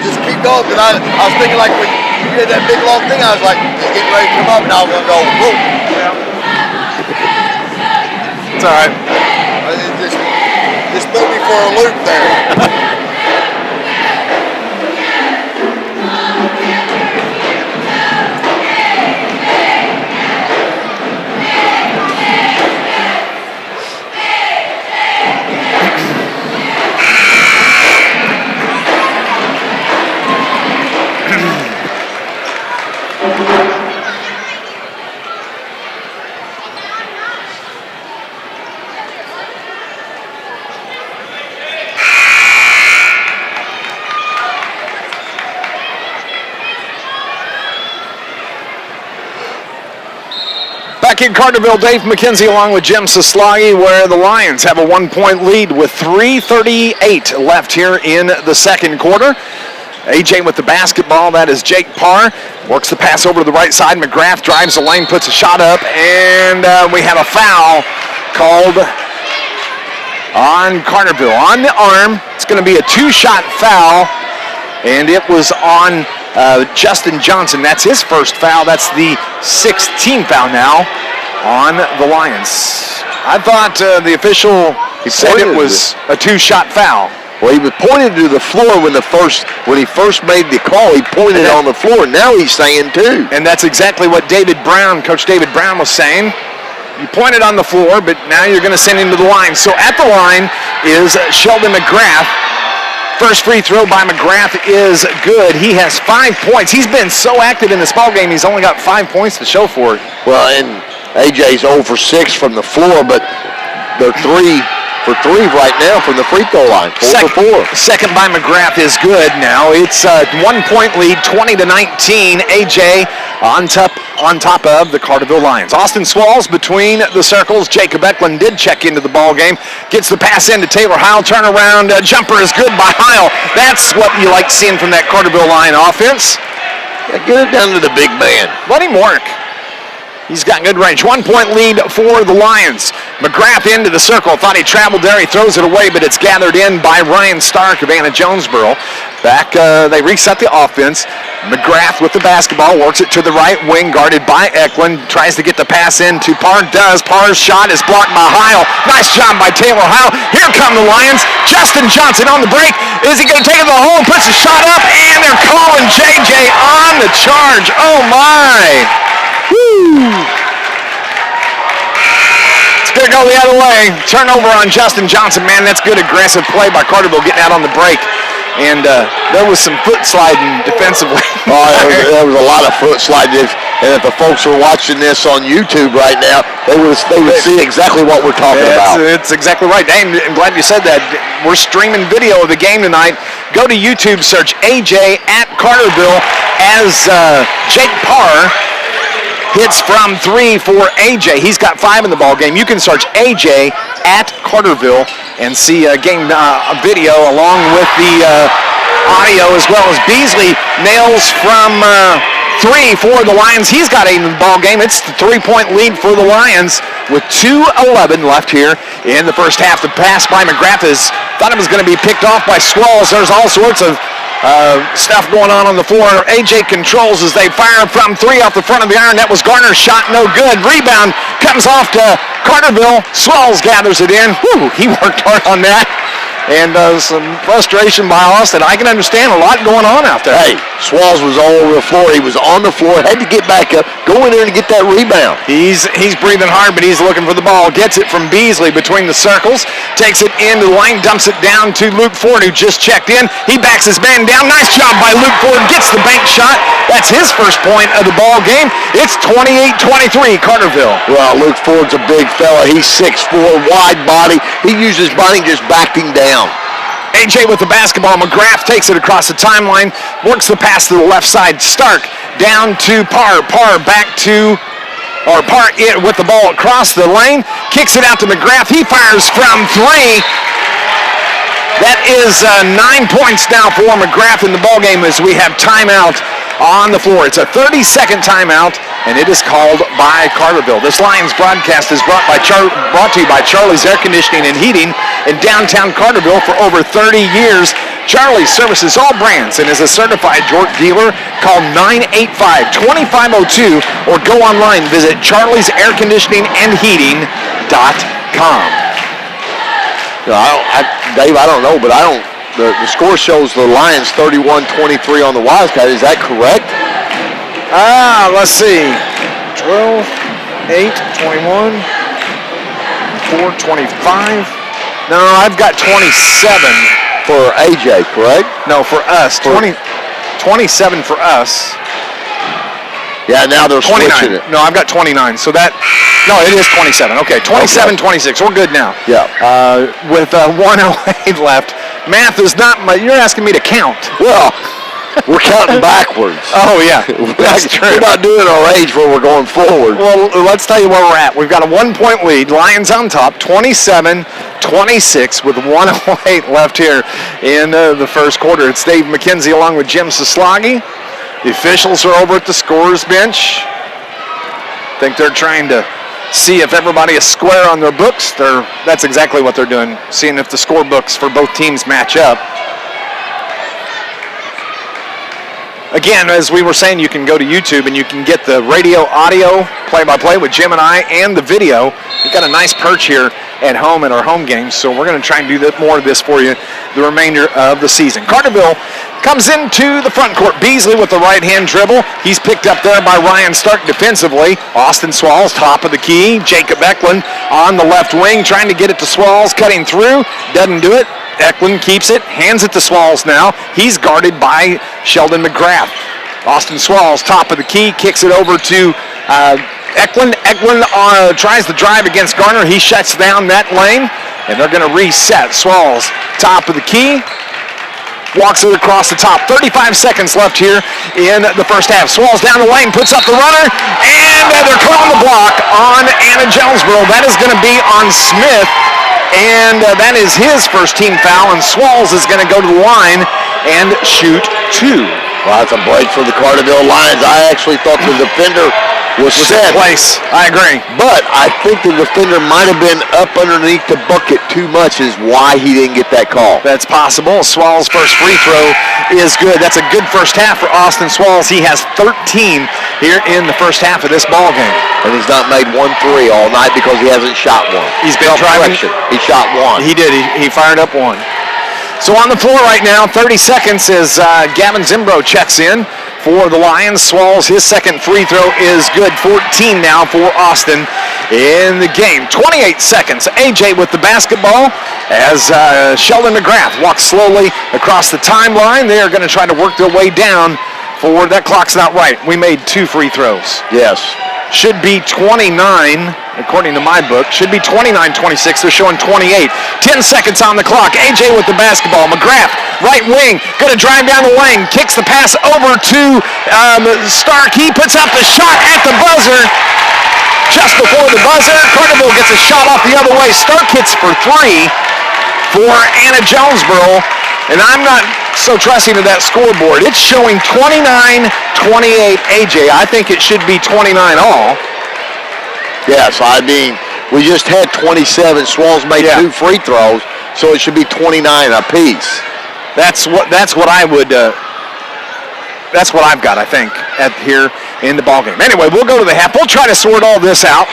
just keep going. Because I was thinking like when you did that big long thing, I was like, just getting ready to come up, and I was going to go, whoa. It's all right. It just threw me for a loop there. Back in Carterville, Dave McKenzie along with Jim Soslagi, where the Lions have a 1 point lead with 3:38 left here in the second quarter. AJ with the basketball. That is Jake Parr. Works the pass over to the right side. McGrath drives the lane, puts a shot up, and we have a foul called on Carterville. On the arm, it's going to be a two-shot foul, and it was on Justin Johnson. That's his first foul. That's the 16th foul now on the Lions. I thought the official said it was a two-shot foul. Well, he was pointing to the floor when he first made the call. He pointed on the floor. Now he's saying two. And that's exactly what Coach David Brown was saying. You pointed on the floor, but now you're going to send him to the line. So at the line is Sheldon McGrath. First free throw by McGrath is good. He has 5 points. He's been so active in this ballgame, he's only got 5 points to show for it. Well, and AJ's 0 for 6 from the floor, but they're 3 for 3 right now from the free throw line. 4 for 4. Second by McGrath is good now. It's a 1 point lead, 20-19. AJ on top of the Carterville Lions. Austin Swalls between the circles. Jacob Eklund did check into the ball game. Gets the pass into Taylor Heil. Turnaround jumper is good by Heil. That's what you like seeing from that Carterville Lion offense. Yeah, get it down to the big man. Let him work. He's got good range. 1 point lead for the Lions. McGrath into the circle. Thought he traveled there. He throws it away, but it's gathered in by Ryan Stark of Anna-Jonesboro. Back, they reset the offense. McGrath with the basketball. Works it to the right wing, guarded by Eklund. Tries to get the pass in to Parr. Does. Parr's shot is blocked by Heil. Nice job by Taylor Heil. Here come the Lions. Justin Johnson on the break. Is he going to take it to the hole? Puts a shot up, and they're calling JJ on the charge. Oh, my. Woo! It's going to go the other way. Turnover on Justin Johnson. Man, that's good aggressive play by Carterville getting out on the break. And there was some foot sliding defensively. There was a lot of foot sliding. And if the folks are watching this on YouTube right now, they would see exactly what we're talking about. It's exactly right. And I'm glad you said that. We're streaming video of the game tonight. Go to YouTube, search AJ at Carterville as Jake Parr hits from 3 for AJ. He's got 5 in the ball game. You can search AJ at Carterville and see a game video along with the audio, as well as Beasley nails from 3 for the Lions. He's got 8 in the ball game. It's the 3-point lead for the Lions with 2:11 left here in the first half. The pass by McGrath thought it was going to be picked off by Swallows. There's all sorts of stuff going on the floor. AJ controls as they fire from 3 off the front of the iron. That was Garner's shot, no good. Rebound comes off to Carterville. Swallows gathers it in. Whew, he worked hard on that. And some frustration by Austin. I can understand a lot going on out there. Hey, Swallows was all over the floor. He was on the floor, had to get back up, go in there and get that rebound. He's breathing hard, but he's looking for the ball. Gets it from Beasley between the circles. Takes it into the lane, dumps it down to Luke Ford, who just checked in. He backs his man down. Nice job by Luke Ford. Gets the bank shot. That's his first point of the ball game. It's 28-23, Carterville. Well, Luke Ford's a big fella. He's 6'4", wide body. He used his body and just backed him down. AJ with the basketball. McGrath takes it across the timeline, works the pass to the left side. Stark down to Parr. Parr with the ball across the lane, kicks it out to McGrath. He fires from 3. That is 9 points now for McGrath in the ball game as we have timeout on the floor. It's a 30-second timeout, and it is called by Carterville. This Lions broadcast is brought to you by Charlie's Air Conditioning and Heating in downtown Carterville for over 30 years. Charlie services all brands and is a certified York dealer. Call 985-2502 or go online and visit charliesairconditioningandheating.com. Dave, I don't know, but the score shows the Lions 31-23 on the Wildcats. Is that correct? Let's see. 12, 8, 21, 4, 25. No, I've got 27. For AJ, correct? No, for us. 27 for us. Yeah, now they're 29. switching it. No, I've got 29. So it is 27. Okay, 27, 26. We're good now. Yeah. With 1:08 left. Math is not you're asking me to count. Well, we're counting backwards. Oh, yeah. That's true. We're not doing our age where we're going forward. Well, let's tell you where we're at. We've got a 1-point lead. Lions on top, 27-26 with 1:08 left here in the first quarter. It's Dave McKenzie along with Jim Soslagi. The officials are over at the scorer's bench. I think they're trying to see if everybody is square on their books. That's exactly what they're doing, seeing if the score books for both teams match up. Again, as we were saying, you can go to YouTube and you can get the radio audio play-by-play with Jim and I and the video. We've got a nice perch here at home in our home games, so we're going to try and do more of this for you the remainder of the season. Carterville comes into the front court. Beasley with the right-hand dribble. He's picked up there by Ryan Stark defensively. Austin Swallows, top of the key. Jacob Eklund on the left wing, trying to get it to Swallows, cutting through. Doesn't do it. Eklund keeps it, hands it to Swallows now. He's guarded by Sheldon McGrath. Austin Swallows, top of the key, kicks it over to Eklund. Eklund tries to drive against Garner. He shuts down that lane, and they're going to reset. Swallows, top of the key, walks it across the top. 35 seconds left here in the first half. Swallows down the lane, puts up the runner, and they're calling the block on Anna-Jonesboro. That is going to be on Smith. And that is his first team foul, and Swallows is going to go to the line and shoot 2. Well, that's a break for the Carterville Lions. I actually thought the defender was set. Place. I agree. But I think the defender might have been up underneath the bucket too much is why he didn't get that call. That's possible. Swallows' first free throw is good. That's a good first half for Austin Swallows. He has 13 here in the first half of this ball game. And he's not made 1 3 all night because he hasn't shot one. He's been driving. He shot 1. He did. He fired up 1. So on the floor right now, 30 seconds as Gavin Zimbro checks in for the Lions. Swallows, his second free throw is good. 14 now for Austin in the game. 28 seconds. AJ with the basketball as Sheldon McGrath walks slowly across the timeline. They are going to try to work their way down for that. Clock's not right. We made 2 free throws. Yes. Should be 29, according to my book. Should be 29-26. They're showing 28. 10 seconds on the clock. AJ with the basketball. McGrath, right wing, going to drive down the lane. Kicks the pass over to Stark. He puts up the shot at the buzzer. Just before the buzzer, Carterville gets a shot off the other way. Stark hits for 3 for Anna-Jonesboro. And I'm not so trusting of that scoreboard. It's showing 29-28 AJ. I think it should be 29 all. Yes, I mean, we just had 27. Swallows made 2 free throws, so it should be 29 apiece. That's what I would. That's what I've got, I think, at here in the ballgame. Anyway, we'll go to the half. We'll try to sort all this out.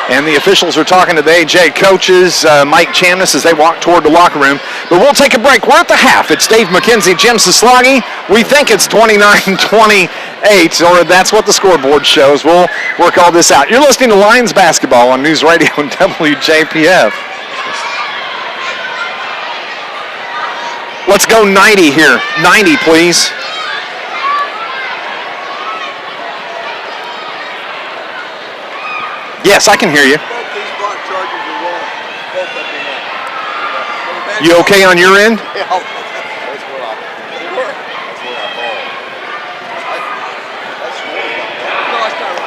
And the officials are talking to the AJ coaches, Mike Chamness, as they walk toward the locker room. But we'll take a break. We're at the half. It's Dave McKenzie, Jim Sislagi. We think it's 29-28, or that's what the scoreboard shows. We'll work all this out. You're listening to Lions basketball on News Radio and WJPF. Let's go 90 here. 90, please. Yes, I can hear you. You okay on your end?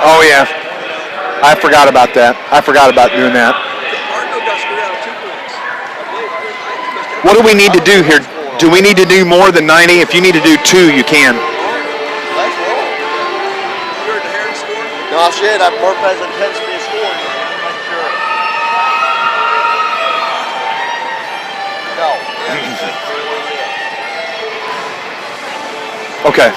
Oh, yeah. I forgot about that. I forgot about doing that. What do we need to do here? Do we need to do more than 90? If you need to do 2, you can. No, shit, I'm more present intensity of scoring. No. Okay.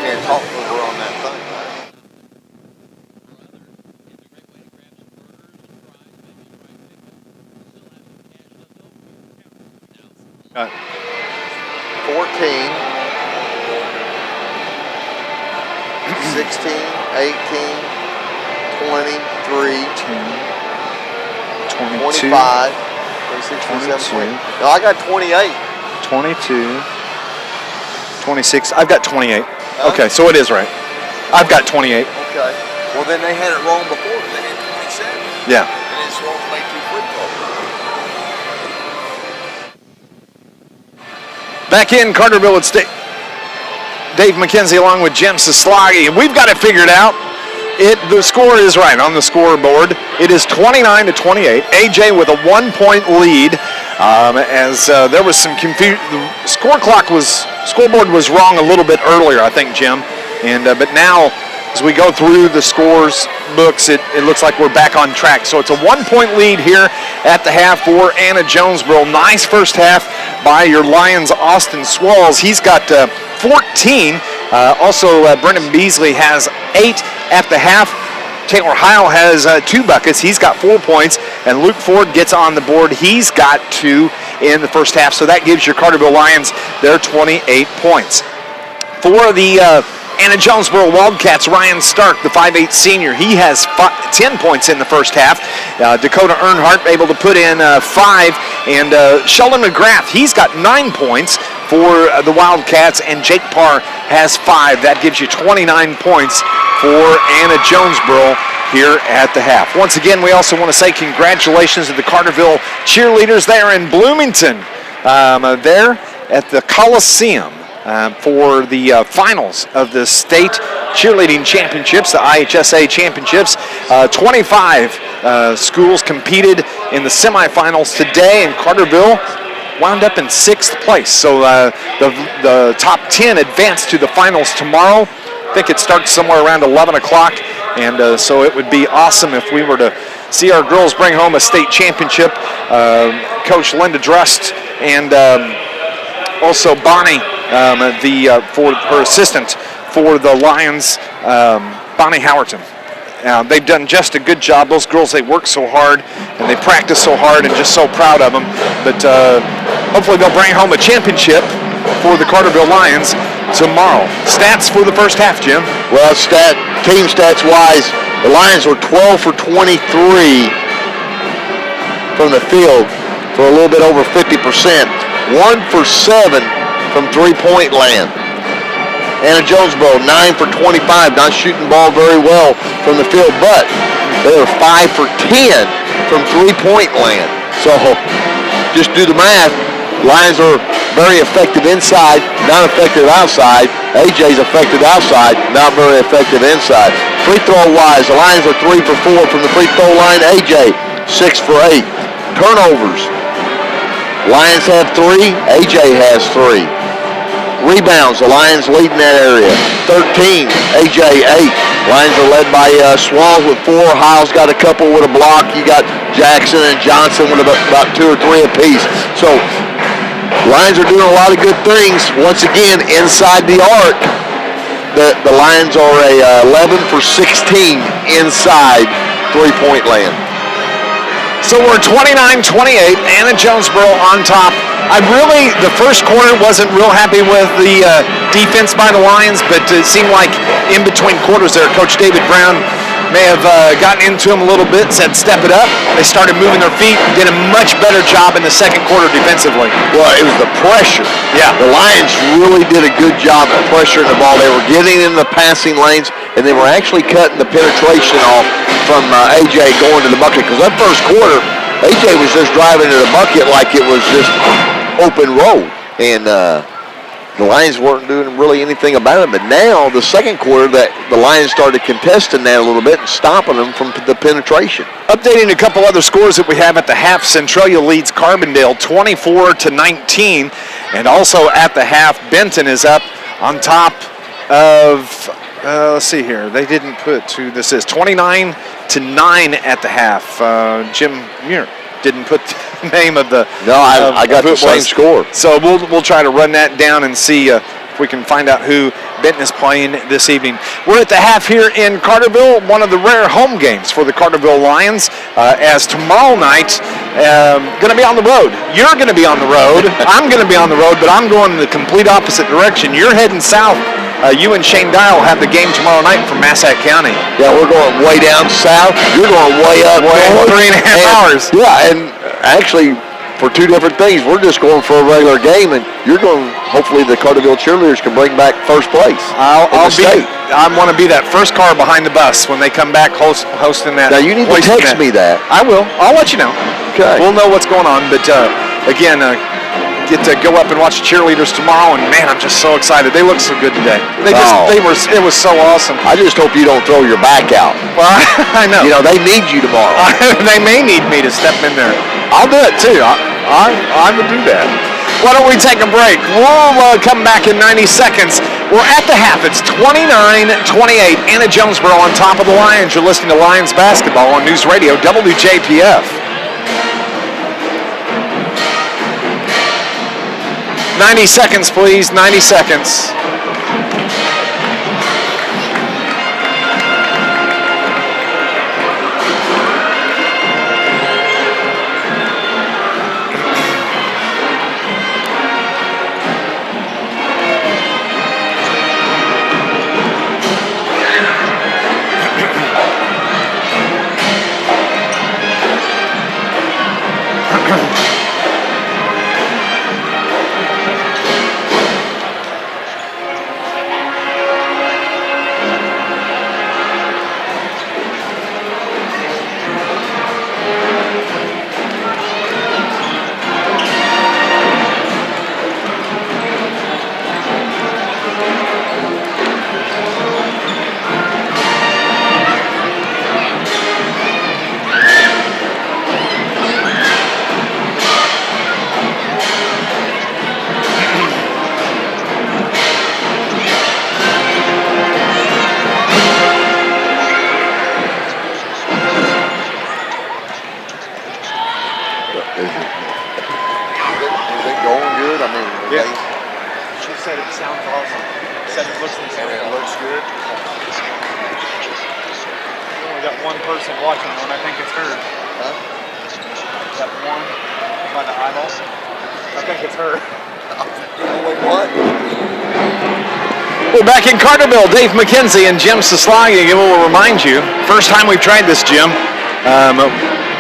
Can't talk over on that thing. Right. 14, 16, 18, 23, 22, 25, 26, 27, 20. No, I got 28. 22, 26. I've got 28. Okay, so it is right. I've got 28. Okay. Well, then they had it wrong before. They had 27. Yeah. And it's wrong to make 2 free throws. Back in Carterville, it's Dave McKenzie along with Jim Sislagi, and we've got it figured out. The score is right on the scoreboard. It is 29-28. AJ with a 1-point lead. As there was some confusion. The scoreboard was wrong a little bit earlier, I think, Jim. And but now, as we go through the scores books, it looks like we're back on track. So it's a 1-point lead here at the half for Anna-Jonesboro. Nice first half by your Lions, Austin Swalls. He's got 14. Also, Brendan Beasley has 8 at the half. Taylor Heil has 2 buckets. He's got 4 points. And Luke Ford gets on the board. He's got 2 in the first half. So that gives your Carterville Lions their 28 points. For the Anna-Jonesboro Wildcats, Ryan Stark, the 5'8 senior, he has 10 points in the first half. Dakota Earnhardt able to put in 5. And Sheldon McGrath, he's got 9 points for the Wildcats. And Jake Parr has 5. That gives you 29 points for Anna-Jonesboro here at the half. Once again, we also want to say congratulations to the Carterville cheerleaders there in Bloomington, there at the Coliseum for the finals of the state cheerleading championships, the IHSA championships. 25 schools competed in the semifinals today, and Carterville wound up in 6th place. So the top 10 advanced to the finals tomorrow. I think it starts somewhere around 11 o'clock, and so it would be awesome if we were to see our girls bring home a state championship. Coach Linda Drust and also Bonnie, for her assistant for the Lions, Bonnie Howerton. They've done just a good job. Those girls, they work so hard and they practice so hard, and just so proud of them. But hopefully they'll bring home a championship for the Carterville Lions tomorrow. Stats for the first half, Jim. Well, team stats wise, the Lions were 12 for 23 from the field for a little bit over 50%. 1 for 7 from three-point land. Anna-Jonesboro, 9 for 25, not shooting the ball very well from the field, but they were 5 for 10 from three-point land. So just do the math. Lions are very effective inside, not effective outside. AJ's effective outside, not very effective inside. Free throw wise, the Lions are 3 for 4 from the free throw line. AJ, 6 for 8. Turnovers, Lions have 3, AJ has 3. Rebounds, the Lions leading that area. 13, AJ 8. Lions are led by Swalls with 4. Hiles got a couple with a block. You got Jackson and Johnson with about 2 or 3 apiece. So Lions are doing a lot of good things. Once again, inside the arc, the Lions are a 11 for 16 inside three-point land. So we're 29-28, Anna-Jonesboro on top. The first quarter wasn't real happy with the defense by the Lions, but it seemed like in between quarters there, Coach David Brown may have gotten into them a little bit, said step it up. They started moving their feet, did a much better job in the second quarter defensively. Well, it was the pressure. Yeah. The Lions really did a good job of pressuring the ball. They were getting in the passing lanes, and they were actually cutting the penetration off from AJ going to the bucket. Because that first quarter, AJ was just driving to the bucket like it was just open road. And the Lions weren't doing really anything about it. But now, the second quarter, that the Lions started contesting that a little bit and stopping them from the penetration. Updating a couple other scores that we have at the half, Centralia leads Carbondale 24-19. And also at the half, Benton is up on top of, let's see here. They didn't put who this is. 29-9 at the half. Jim Muir didn't put the name of the. No, I got the same score. So we'll try to run that down and see if we can find out who Benton is playing this evening. We're at the half here in Carterville, one of the rare home games for the Carterville Lions, as tomorrow night going to be on the road. You're going to be on the road. I'm going to be on the road, but I'm going in the complete opposite direction. You're heading south. You and Shane Dial have the game tomorrow night from Massac County. Yeah, we're going way down south. You're going way up. Way 3.5 hours. Yeah, and actually, for 2 different things, we're just going for a regular game, and you're going. Hopefully, the Carterville cheerleaders can bring back first place. I want to be that first car behind the bus when they come back hosting that. Now you need to text me that. I will. I'll let you know. Okay. We'll know what's going on. But again, get to go up and watch the cheerleaders tomorrow, and man, I'm just so excited. They look so good today. It was so awesome. I just hope you don't throw your back out. Well, I know. You know, they need you tomorrow. They may need me to step in there. I'll do it too. I would do that. Why don't we take a break? We'll come back in 90 seconds. We're at the half. It's 29-28. Anna-Jonesboro on top of the Lions. You're listening to Lions basketball on News Radio WJPF. 90 seconds, please. 90 seconds. got one person watching one. I think it's her. Huh? That one by the eyeballs. I think it's her. Wait, what? We're back in Carterville. Dave McKenzie and Jim Soslagi. Again, we'll remind you, first time we've tried this, Jim.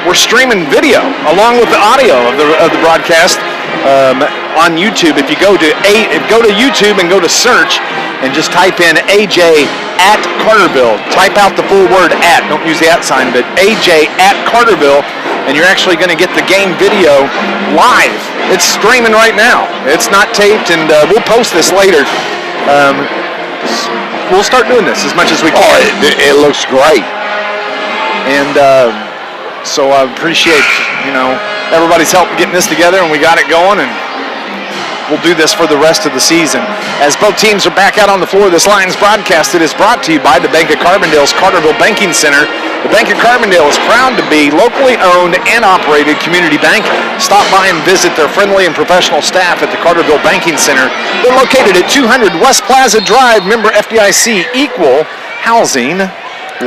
We're streaming video along with the audio of the broadcast on YouTube. If you go to YouTube and go to search and just type in AJ at Carterville. Type out the full word at. Don't use the at sign, but AJ at Carterville, and you're actually going to get the game video live. It's streaming right now. It's not taped, and we'll post this later. We'll start doing this as much as we can. Oh, it looks great. And so I appreciate, everybody's help getting this together, and we got it going, and we'll do this for the rest of the season. As both teams are back out on the floor, this Lions broadcast, it is brought to you by the Bank of Carbondale's Carterville Banking Center. The Bank of Carbondale is proud to be locally owned and operated community bank. Stop by and visit their friendly and professional staff at the Carterville Banking Center. They're located at 200 West Plaza Drive, member FDIC, equal housing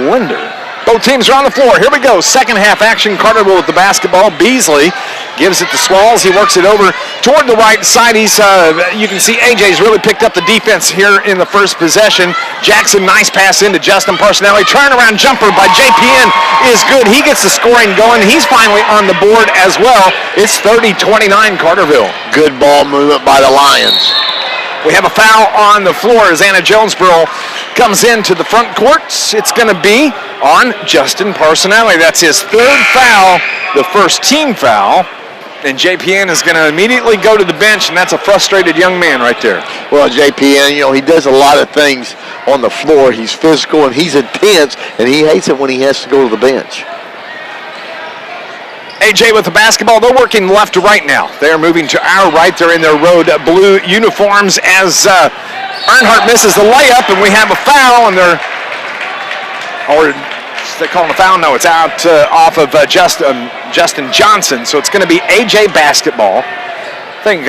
lender. Both teams are on the floor. Here we go. Second half action. Carterville with the basketball. Beasley gives it to Swalls. He works it over toward the right side. You can see AJ's really picked up the defense here in the first possession. Jackson, nice pass into Justin Parsinelli. Turnaround jumper by JPN is good. He gets the scoring going. He's finally on the board as well. It's 30-29 Carterville. Good ball movement by the Lions. We have a foul on the floor as Anna-Jonesboro comes into the front court. It's going to be on Justin Parsinelli. That's his third foul, the first team foul. And JPN is going to immediately go to the bench, and that's a frustrated young man right there. Well, JPN, he does a lot of things on the floor. He's physical, and he's intense, and he hates it when he has to go to the bench. AJ with the basketball. They're working left to right now. They're moving to our right. They're in their road blue uniforms as Earnhardt misses the layup, and we have a foul, and they calling a foul? No, it's out off of Justin Johnson. So it's going to be AJ basketball. I think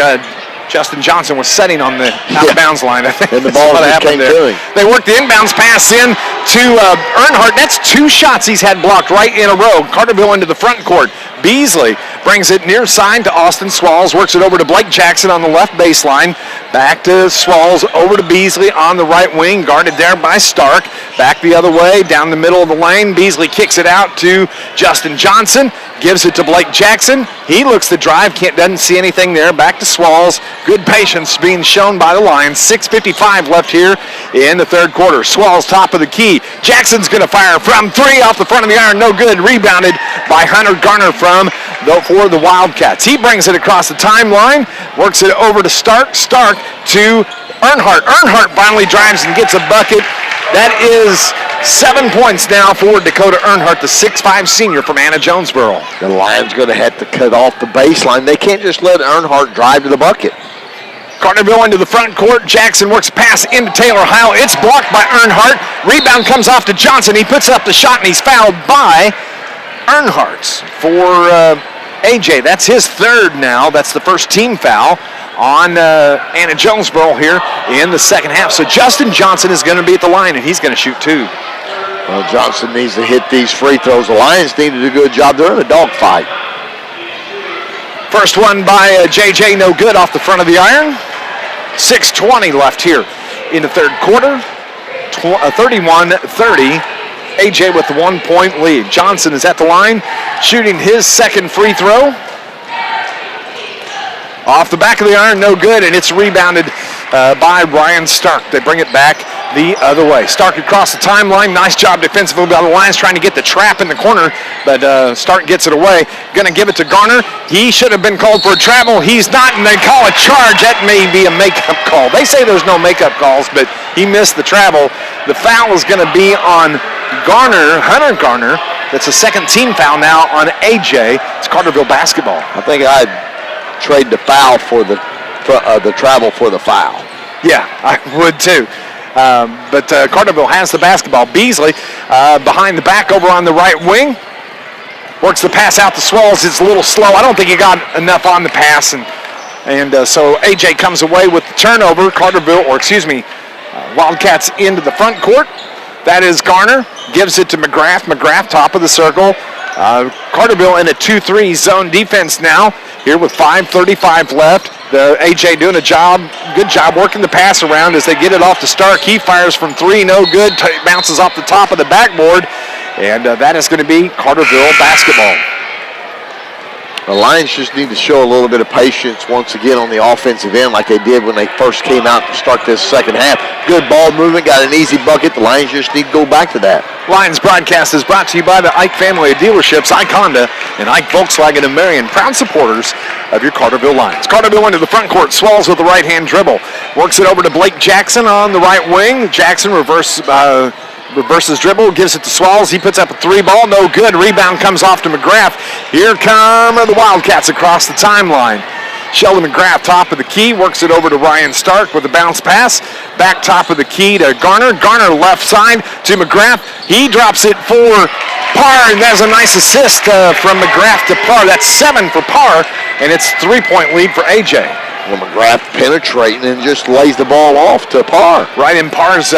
Justin Johnson was setting on the out-of-bounds line. I think and the ball just came to him. They worked the inbounds pass in to Earnhardt. That's two shots he's had blocked right in a row. Carterville into the front court. Beasley brings it near side to Austin Swalls, works it over to Blake Jackson on the left baseline. Back to Swalls, over to Beasley on the right wing, guarded there by Stark. Back the other way, down the middle of the lane. Beasley kicks it out to Justin Johnson, gives it to Blake Jackson. He looks to drive, doesn't see anything there. Back to Swalls. Good patience being shown by the Lions. 6:55 left here in the third quarter. Swalls top of the key. Jackson's going to fire from three off the front of the iron. No good. Rebounded by Hunter Garner for the Wildcats. He brings it across the timeline, works it over to Stark. Stark to Earnhardt. Earnhardt finally drives and gets a bucket. That is 7 points now for Dakota Earnhardt, the 6'5 senior from Anna-Jonesboro. The Lions going to have to cut off the baseline. They can't just let Earnhardt drive to the bucket. Carterville into the front court. Jackson works a pass into Taylor Heil. It's blocked by Earnhardt. Rebound comes off to Johnson. He puts up the shot, and he's fouled by Earnhardt for AJ. That's his third now. That's the first team foul on Anna-Jonesboro here in the second half. So Justin Johnson is going to be at the line, and he's going to shoot two. Well, Johnson needs to hit these free throws. The Lions need to do a good job. They're in a dogfight. First one by JJ, no good off the front of the iron. 6:20 left here in the third quarter. 31-30. AJ with the 1 point lead. Johnson is at the line, shooting his second free throw. Off the back of the iron, no good, and it's rebounded by Ryan Stark. They bring it back the other way. Stark across the timeline. Nice job defensively by the Lions trying to get the trap in the corner, but Stark gets it away. Going to give it to Garner. He should have been called for a travel. He's not, and they call a charge. That may be a makeup call. They say there's no makeup calls, but he missed the travel. The foul is going to be on Garner, Hunter Garner. That's a second team foul now on AJ. It's Carterville basketball. I think I'd trade the foul for the travel for the foul. Yeah, I would too. But Carterville has the basketball. Beasley behind the back over on the right wing. Works the pass out to Swalls. It's a little slow. I don't think he got enough on the pass. And so AJ comes away with the turnover. Wildcats into the front court. That is Garner. Gives it to McGrath. McGrath, top of the circle. Carterville in a 2-3 zone defense now. Here with 5:35 left. The AJ doing a good job working the pass around as they get it off to Stark. He fires from 3, no good. Bounces off the top of the backboard. And that is going to be Carterville basketball. The Lions just need to show a little bit of patience once again on the offensive end like they did when they first came out to start this second half. Good ball movement, got an easy bucket. The Lions just need to go back to that. Lions broadcast is brought to you by the Ike family of dealerships, Ike Honda and Ike Volkswagen of Marion, proud supporters of your Carterville Lions. Carterville into the front court, Swalls with the right-hand dribble. Works it over to Blake Jackson on the right wing. Jackson reverses dribble, gives it to Swalls. He puts up a 3 ball, no good. Rebound comes off to McGrath. Here come the Wildcats across the timeline. Sheldon McGrath, top of the key, works it over to Ryan Stark with a bounce pass. Back top of the key to Garner. Garner left side to McGrath. He drops it for Parr, and that's a nice assist from McGrath to Parr. That's 7 for Parr, and it's 3-point lead for AJ. Well, McGrath penetrating and just lays the ball off to Parr. Right in Parr's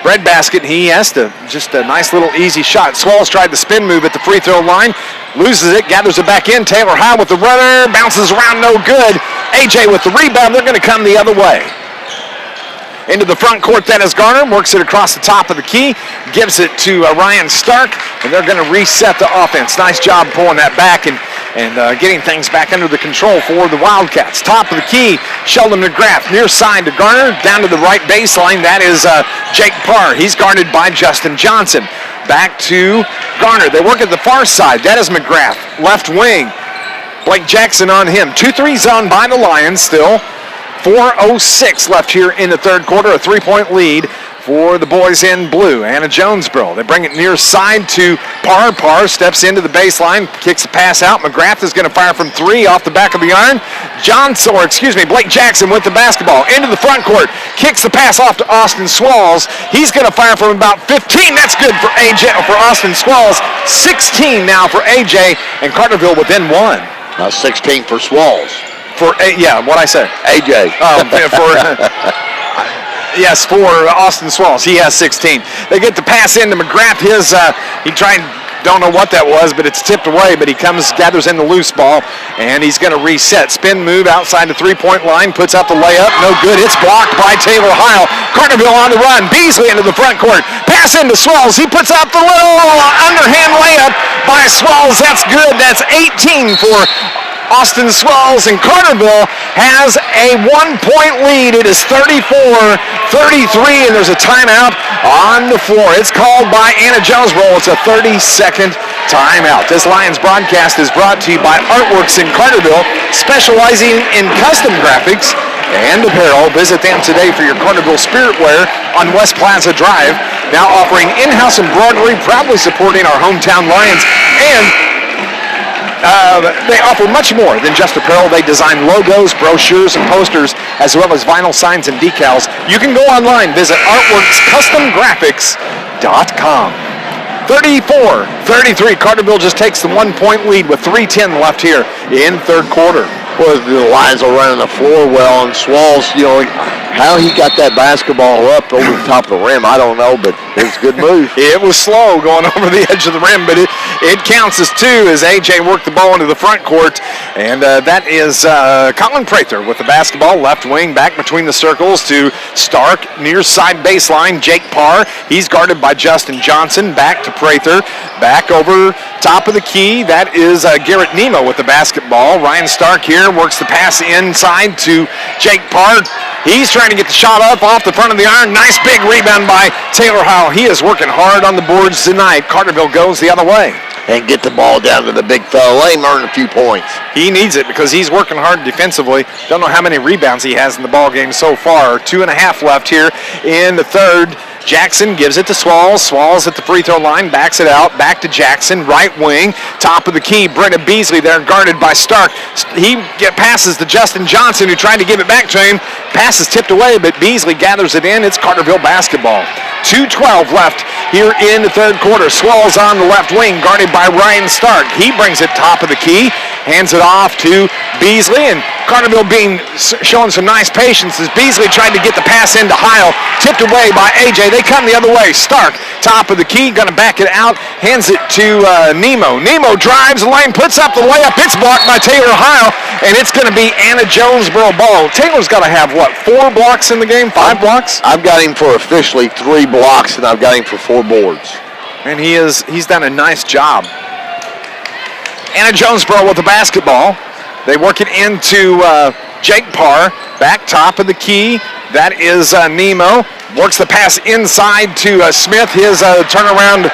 breadbasket. He has to, just a nice little easy shot. Swalls tried the spin move at the free throw line. Loses it, gathers it back in. Taylor High with the runner. Bounces around, no good. AJ with the rebound. They're going to come the other way. Into the front court, that is Garner. Works it across the top of the key. Gives it to Ryan Stark. And they're going to reset the offense. Nice job pulling that back and getting things back under the control for the Wildcats. Top of the key, Sheldon McGrath. Near side to Garner. Down to the right baseline. That is Jake Parr. He's guarded by Justin Johnson. Back to Garner. They work at the far side. That is McGrath. Left wing. Blake Jackson on him. 2-3 zone by the Lions still. 4:06 left here in the third quarter. A 3-point lead for the boys in blue. Anna-Jonesboro. They bring it near side to Parr. Parr steps into the baseline, kicks the pass out. McGrath is going to fire from 3 off the back of the iron. Blake Jackson with the basketball into the front court. Kicks the pass off to Austin Swalls. He's going to fire from about 15. That's good for AJ, for Austin Swalls. 16 now for AJ, and Carterville within 1. 16 for Swalls. What'd I say? AJ. Yes, for Austin Swalls. He has 16. They get the pass into McGrath. Don't know what that was, but it's tipped away, but he gathers in the loose ball, and he's going to reset. Spin move outside the 3-point line, puts up the layup, no good. It's blocked by Taylor Heil. Carterville on the run. Beasley into the front court. Pass into Swalls. He puts up the little underhand layup by Swalls. That's good. That's 18 for Austin Swalls, and Carterville has a 1-point lead. It is 34-33, and there's a timeout on the floor. It's called by Anna-Jonesboro. It's a 30-second timeout. This Lions broadcast is brought to you by Artworks in Carterville, specializing in custom graphics and apparel. Visit them today for your Carterville Spirit Wear on West Plaza Drive. Now offering in-house embroidery, proudly supporting our hometown Lions, and they offer much more than just apparel. They design logos, brochures, and posters, as well as vinyl signs and decals. You can go online. Visit artworkscustomgraphics.com. 34-33. Carterville just takes the 1-point lead with 3:10 left here in third quarter. Well, the Lions are running the floor well, and Swalls, how he got that basketball up over the top of the rim, I don't know, but it was a good move. It was slow going over the edge of the rim, but it counts as 2 as AJ worked the ball into the front court, and that is Colin Prather with the basketball, left wing, back between the circles to Stark, near side baseline, Jake Parr. He's guarded by Justin Johnson, back to Prather, back over top of the key. That is Garrett Nemo with the basketball. Ryan Stark here works the pass inside to Jake Parr. He's trying to get the shot up off the front of the iron. Nice big rebound by Taylor Howell. He is working hard on the boards tonight. Carterville goes the other way. And get the ball down to the big fella. Let him earn a few points. He needs it because he's working hard defensively. Don't know how many rebounds he has in the ball game so far. 2.5 left here in the third. Jackson gives it to Swalls. Swalls at the free throw line, backs it out, back to Jackson, right wing, top of the key. Brendan Beasley there, guarded by Stark. He passes to Justin Johnson, who tried to give it back to him. Pass is tipped away, but Beasley gathers it in. It's Carterville basketball. 2:12 left here in the third quarter. Swallows on the left wing, guarded by Ryan Stark. He brings it top of the key, hands it off to Beasley, and Carterville showing some nice patience as Beasley tried to get the pass into Heil, tipped away by AJ. They come the other way. Stark, top of the key, going to back it out, hands it to Nemo. Nemo drives the lane, puts up the layup. It's blocked by Taylor Heil, and it's going to be Anna-Jonesboro ball. Taylor's got to have, 4 blocks in the game? 5 blocks? I've got him for officially 3 blocks, and I've got him for 4 boards. And he's done a nice job. Anna-Jonesboro with the basketball. They work it into Jake Parr, back top of the key. That is Nemo. Works the pass inside to Smith. His turnaround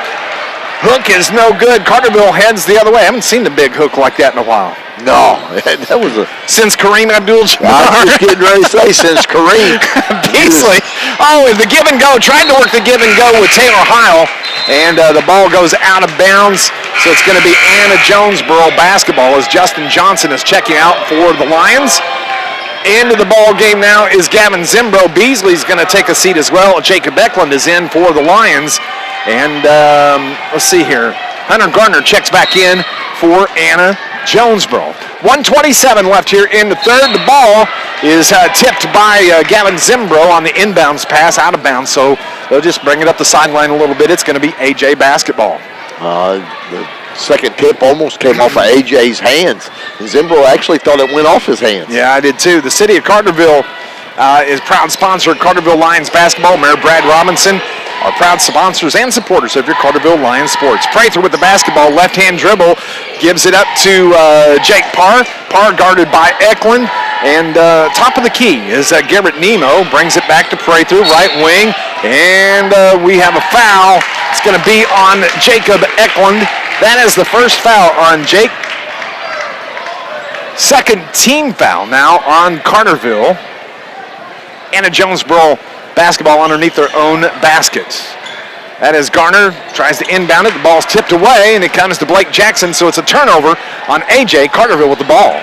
hook is no good. Carterville heads the other way. I haven't seen the big hook like that in a while. No, that was since Kareem Abdul-Jabbar. I was just getting ready to say since Kareem. Beasley. Oh, the give and go. Tried to work the give and go with Taylor Heil, and the ball goes out of bounds. So it's going to be Anna-Jonesboro basketball as Justin Johnson is checking out for the Lions. Into the ball game now is Gavin Zimbro. Beasley's going to take a seat as well. Jacob Eklund is in for the Lions. And let's see here. Hunter Gardner checks back in for Anna-Jonesboro. 1:27 left here in the third. The ball is tipped by Gavin Zimbro on the inbounds pass, out of bounds. So they'll just bring it up the sideline a little bit. It's going to be AJ basketball. The second tip almost came off of AJ's hands. Zimbro actually thought it went off his hands. Yeah, I did too. The city of Carterville is proud sponsor of Carterville Lions basketball. Mayor Brad Robinson are proud sponsors and supporters of your Carterville Lions sports. Prather with the basketball, left-hand dribble, gives it up to Jake Parr. Parr guarded by Eklund. And top of the key is Garrett Nemo, brings it back to Prather, right wing. And we have a foul. It's going to be on Jacob Eklund. That is the first foul on Jake. Second team foul now on Carterville. Anna-Jonesboro basketball underneath their own baskets. That is Garner, tries to inbound it. The ball's tipped away, and it comes to Blake Jackson, so it's a turnover on AJ. Carterville with the ball.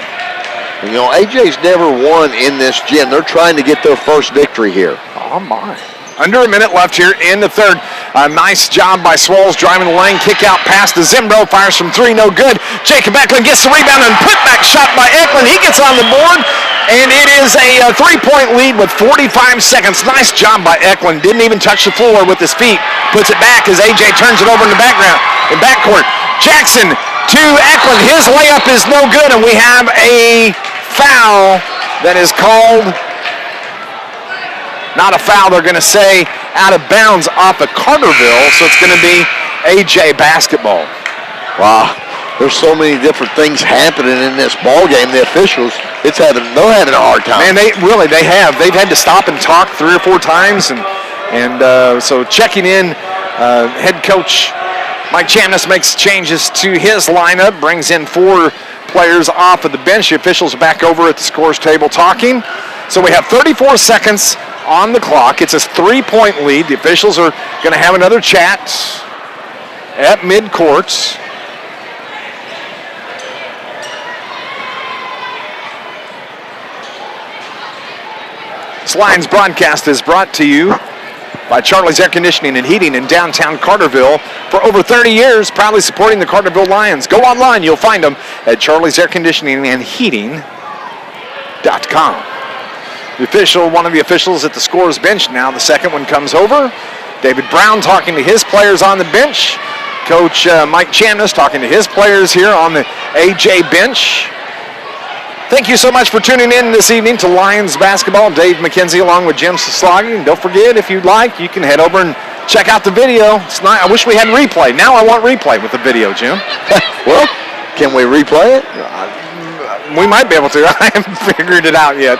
You know, AJ's never won in this gym. They're trying to get their first victory here. Oh, my. Under a minute left here in the third. Nice job by Swallows driving the lane. Kick out pass to Zimbro. Fires from 3, no good. Jacob Eklund gets the rebound and putback shot by Eklund. He gets on the board, and it is a 3-point lead with 45 seconds. Nice job by Eklund. Didn't even touch the floor with his feet. Puts it back as AJ turns it over in the backcourt. Jackson to Eklund. His layup is no good, and we have a foul that is called. Not a foul, they're going to say out of bounds off of Carterville, so it's going to be AJ basketball. Wow, there's so many different things happening in this ball game. The officials, they're having a hard time. Man, they have. They've had to stop and talk 3 or 4 times, and so checking in, head coach Mike Chamness makes changes to his lineup, brings in 4 players off of the bench. The officials are back over at the scores table talking. So we have 34 seconds on the clock. It's a 3-point lead. The officials are going to have another chat at midcourt. This Lions broadcast is brought to you by Charlie's Air Conditioning and Heating in downtown Carterville. For over 30 years, proudly supporting the Carterville Lions. Go online, you'll find them at Charlie's Air Conditioning and Heating.com. One of the officials at the scorer's bench now. The second one comes over. David Brown talking to his players on the bench. Coach Mike Chamness talking to his players here on the AJ bench. Thank you so much for tuning in this evening to Lions basketball. Dave McKenzie along with Jim Sosloggy. And don't forget, if you'd like, you can head over and check out the video. It's not, I wish we had replay. Now I want replay with the video, Jim. Well, can we replay it? We might be able to. I haven't figured it out yet.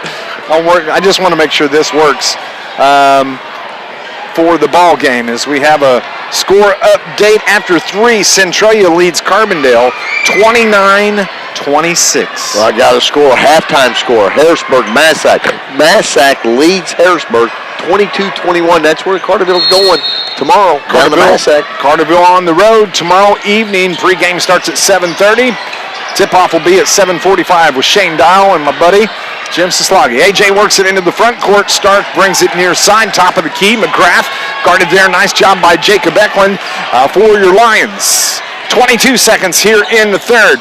I just want to make sure this works for the ball game as we have a score update after 3. Centralia leads Carbondale 29-26. Well, I got a score, halftime score. Harrisburg-Massac. Massac leads Harrisburg 22-21. That's where Carterville's going tomorrow. Down to Massac. Carterville on the road tomorrow evening. Pregame starts at 7:30. Tip-off will be at 7:45 with Shane Dial and my buddy Jim Sosloggy. AJ works it into the front court. Stark brings it near side, top of the key. McGrath Guarded there, nice job by Jacob Eklund for your Lions. 22 seconds here in the third.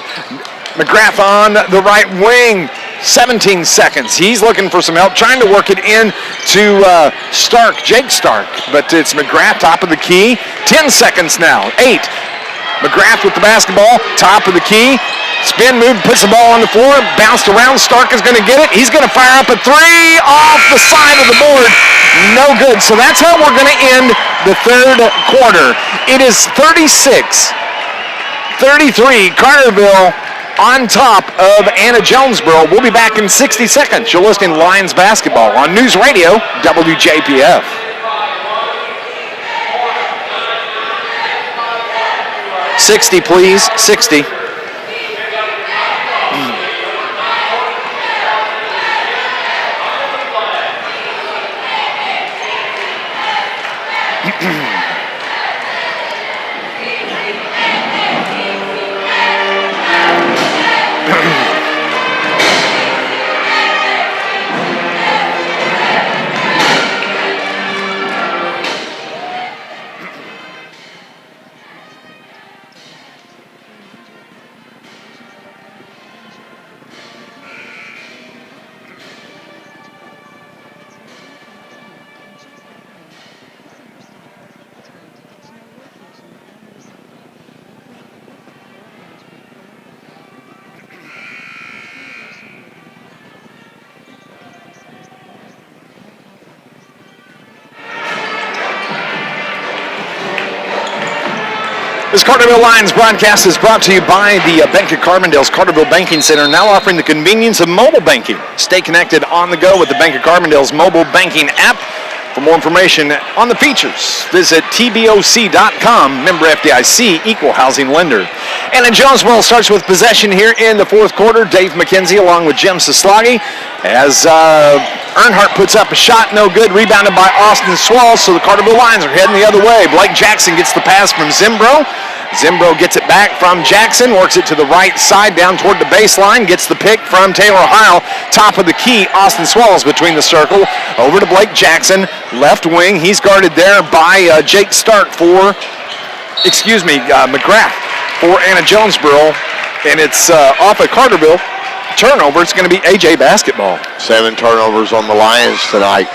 McGrath on the right wing, 17 seconds. He's looking for some help, trying to work it in to Jake Stark, but it's McGrath, top of the key. 10 seconds now, 8. McGrath with the basketball, top of the key. Spin move, puts the ball on the floor, bounced around. Stark is going to get it. He's going to fire up a three off the side of the board. No good. So that's how we're going to end the third quarter. It is 36-33, Carterville on top of Anna-Jonesboro. We'll be back in 60 seconds. You're listening to Lions basketball on News Radio, WJPF. $60, please. $60. This Carterville Lions broadcast is brought to you by the Bank of Carbondale's Carterville Banking Center, now offering the convenience of mobile banking. Stay connected on the go with the Bank of Carbondale's mobile banking app. For more information on the features, visit tboc.com, member FDIC, equal housing lender. Anna-Jonesboro starts with possession here in the fourth quarter. Dave McKenzie along with Jim Sislagi as Earnhardt puts up a shot, no good, rebounded by Austin Swalls, so the Carterville Lions are heading the other way. Blake Jackson gets the pass from Zimbro. Zimbro gets it back from Jackson, works it to the right side down toward the baseline, gets the pick from Taylor Heil, top of the key. Austin Swalls between the circle, over to Blake Jackson, left wing. He's guarded there by Jake Stark McGrath for Anna-Jonesboro, and it's off of Carterville. Turnover, it's going to be AJ basketball. 7 turnovers on the Lions tonight.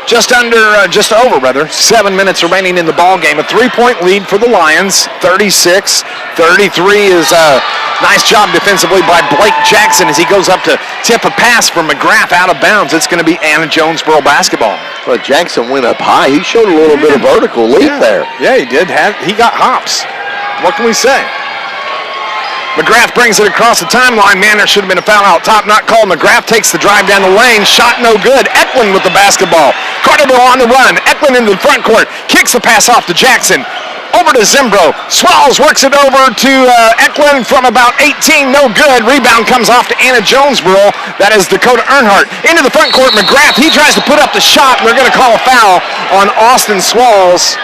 Just over, 7 minutes remaining in the ball game. A 3-point lead for the Lions. 36-33 is a nice job defensively by Blake Jackson as he goes up to tip a pass from McGrath out of bounds. It's going to be Anna-Jonesboro basketball. Well, Jackson went up high. He showed a little bit of vertical leap there. Yeah, he did. He got hops. What can we say? McGrath brings it across the timeline. Man, there should have been a foul out top, not called. McGrath takes the drive down the lane. Shot no good. Eklund with the basketball. Carterville on the run. Eklund into the front court. Kicks the pass off to Jackson. Over to Zimbro. Swallows works it over to Eklund from about 18. No good. Rebound comes off to Anna-Jonesboro. That is Dakota Earnhardt. Into the front court. McGrath, he tries to put up the shot. They're going to call a foul on Austin Swallows.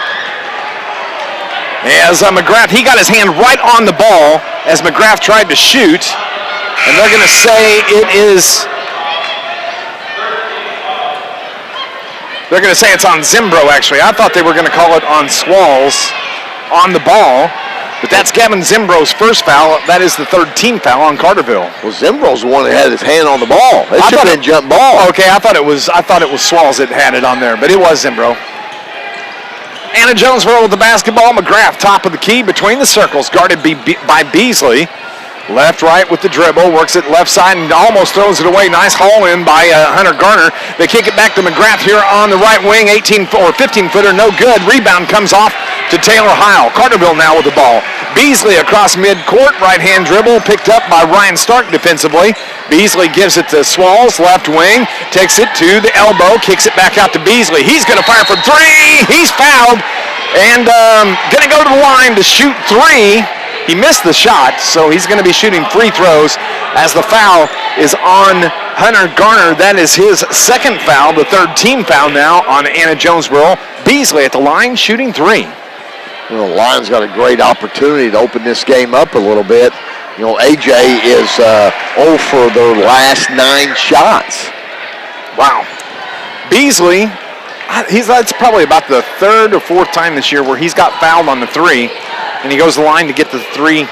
As McGrath, he got his hand right on the ball as McGrath tried to shoot. And they're going to say it's on Zimbro, actually. I thought they were going to call it on Swalls on the ball. But that's Gavin Zimbro's first foul. That is the third team foul on Carterville. Well, Zimbro's the one that had his hand on the ball. It should have been jump ball. Okay, I thought it was Swalls that had it on there, but it was Zimbro. Anna-Jonesboro with the basketball. McGrath, top of the key, between the circles, guarded by Beasley. Left, right with the dribble, works it left side and almost throws it away. Nice haul in by Hunter Garner. They kick it back to McGrath here on the right wing. 15-footer, no good. Rebound comes off to Taylor Heil. Carterville now with the ball. Beasley across midcourt, right-hand dribble, picked up by Ryan Stark defensively. Beasley gives it to Swalls, left wing, takes it to the elbow, kicks it back out to Beasley. He's going to fire for three. He's fouled and going to go to the line to shoot three. He missed the shot, so he's going to be shooting free throws as the foul is on Hunter Garner. That is his second foul, the third team foul now on Anna-Jonesboro. Beasley at the line shooting three. Well, the Lions got a great opportunity to open this game up a little bit. You know, AJ is 0 for their last 9 shots. Wow. Beasley That's probably about the third or fourth time this year where he's got fouled on the three, and he goes to the line to get the 3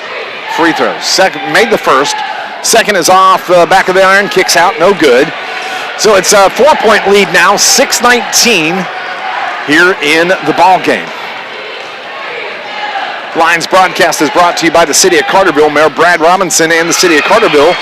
free throws. Second, made the first. Second is off the back of the iron, kicks out, no good. So it's a 4-point lead now, 6-19 here in the ball game. Lions broadcast is brought to you by the City of Carterville. Mayor Brad Robinson and the City of Carterville,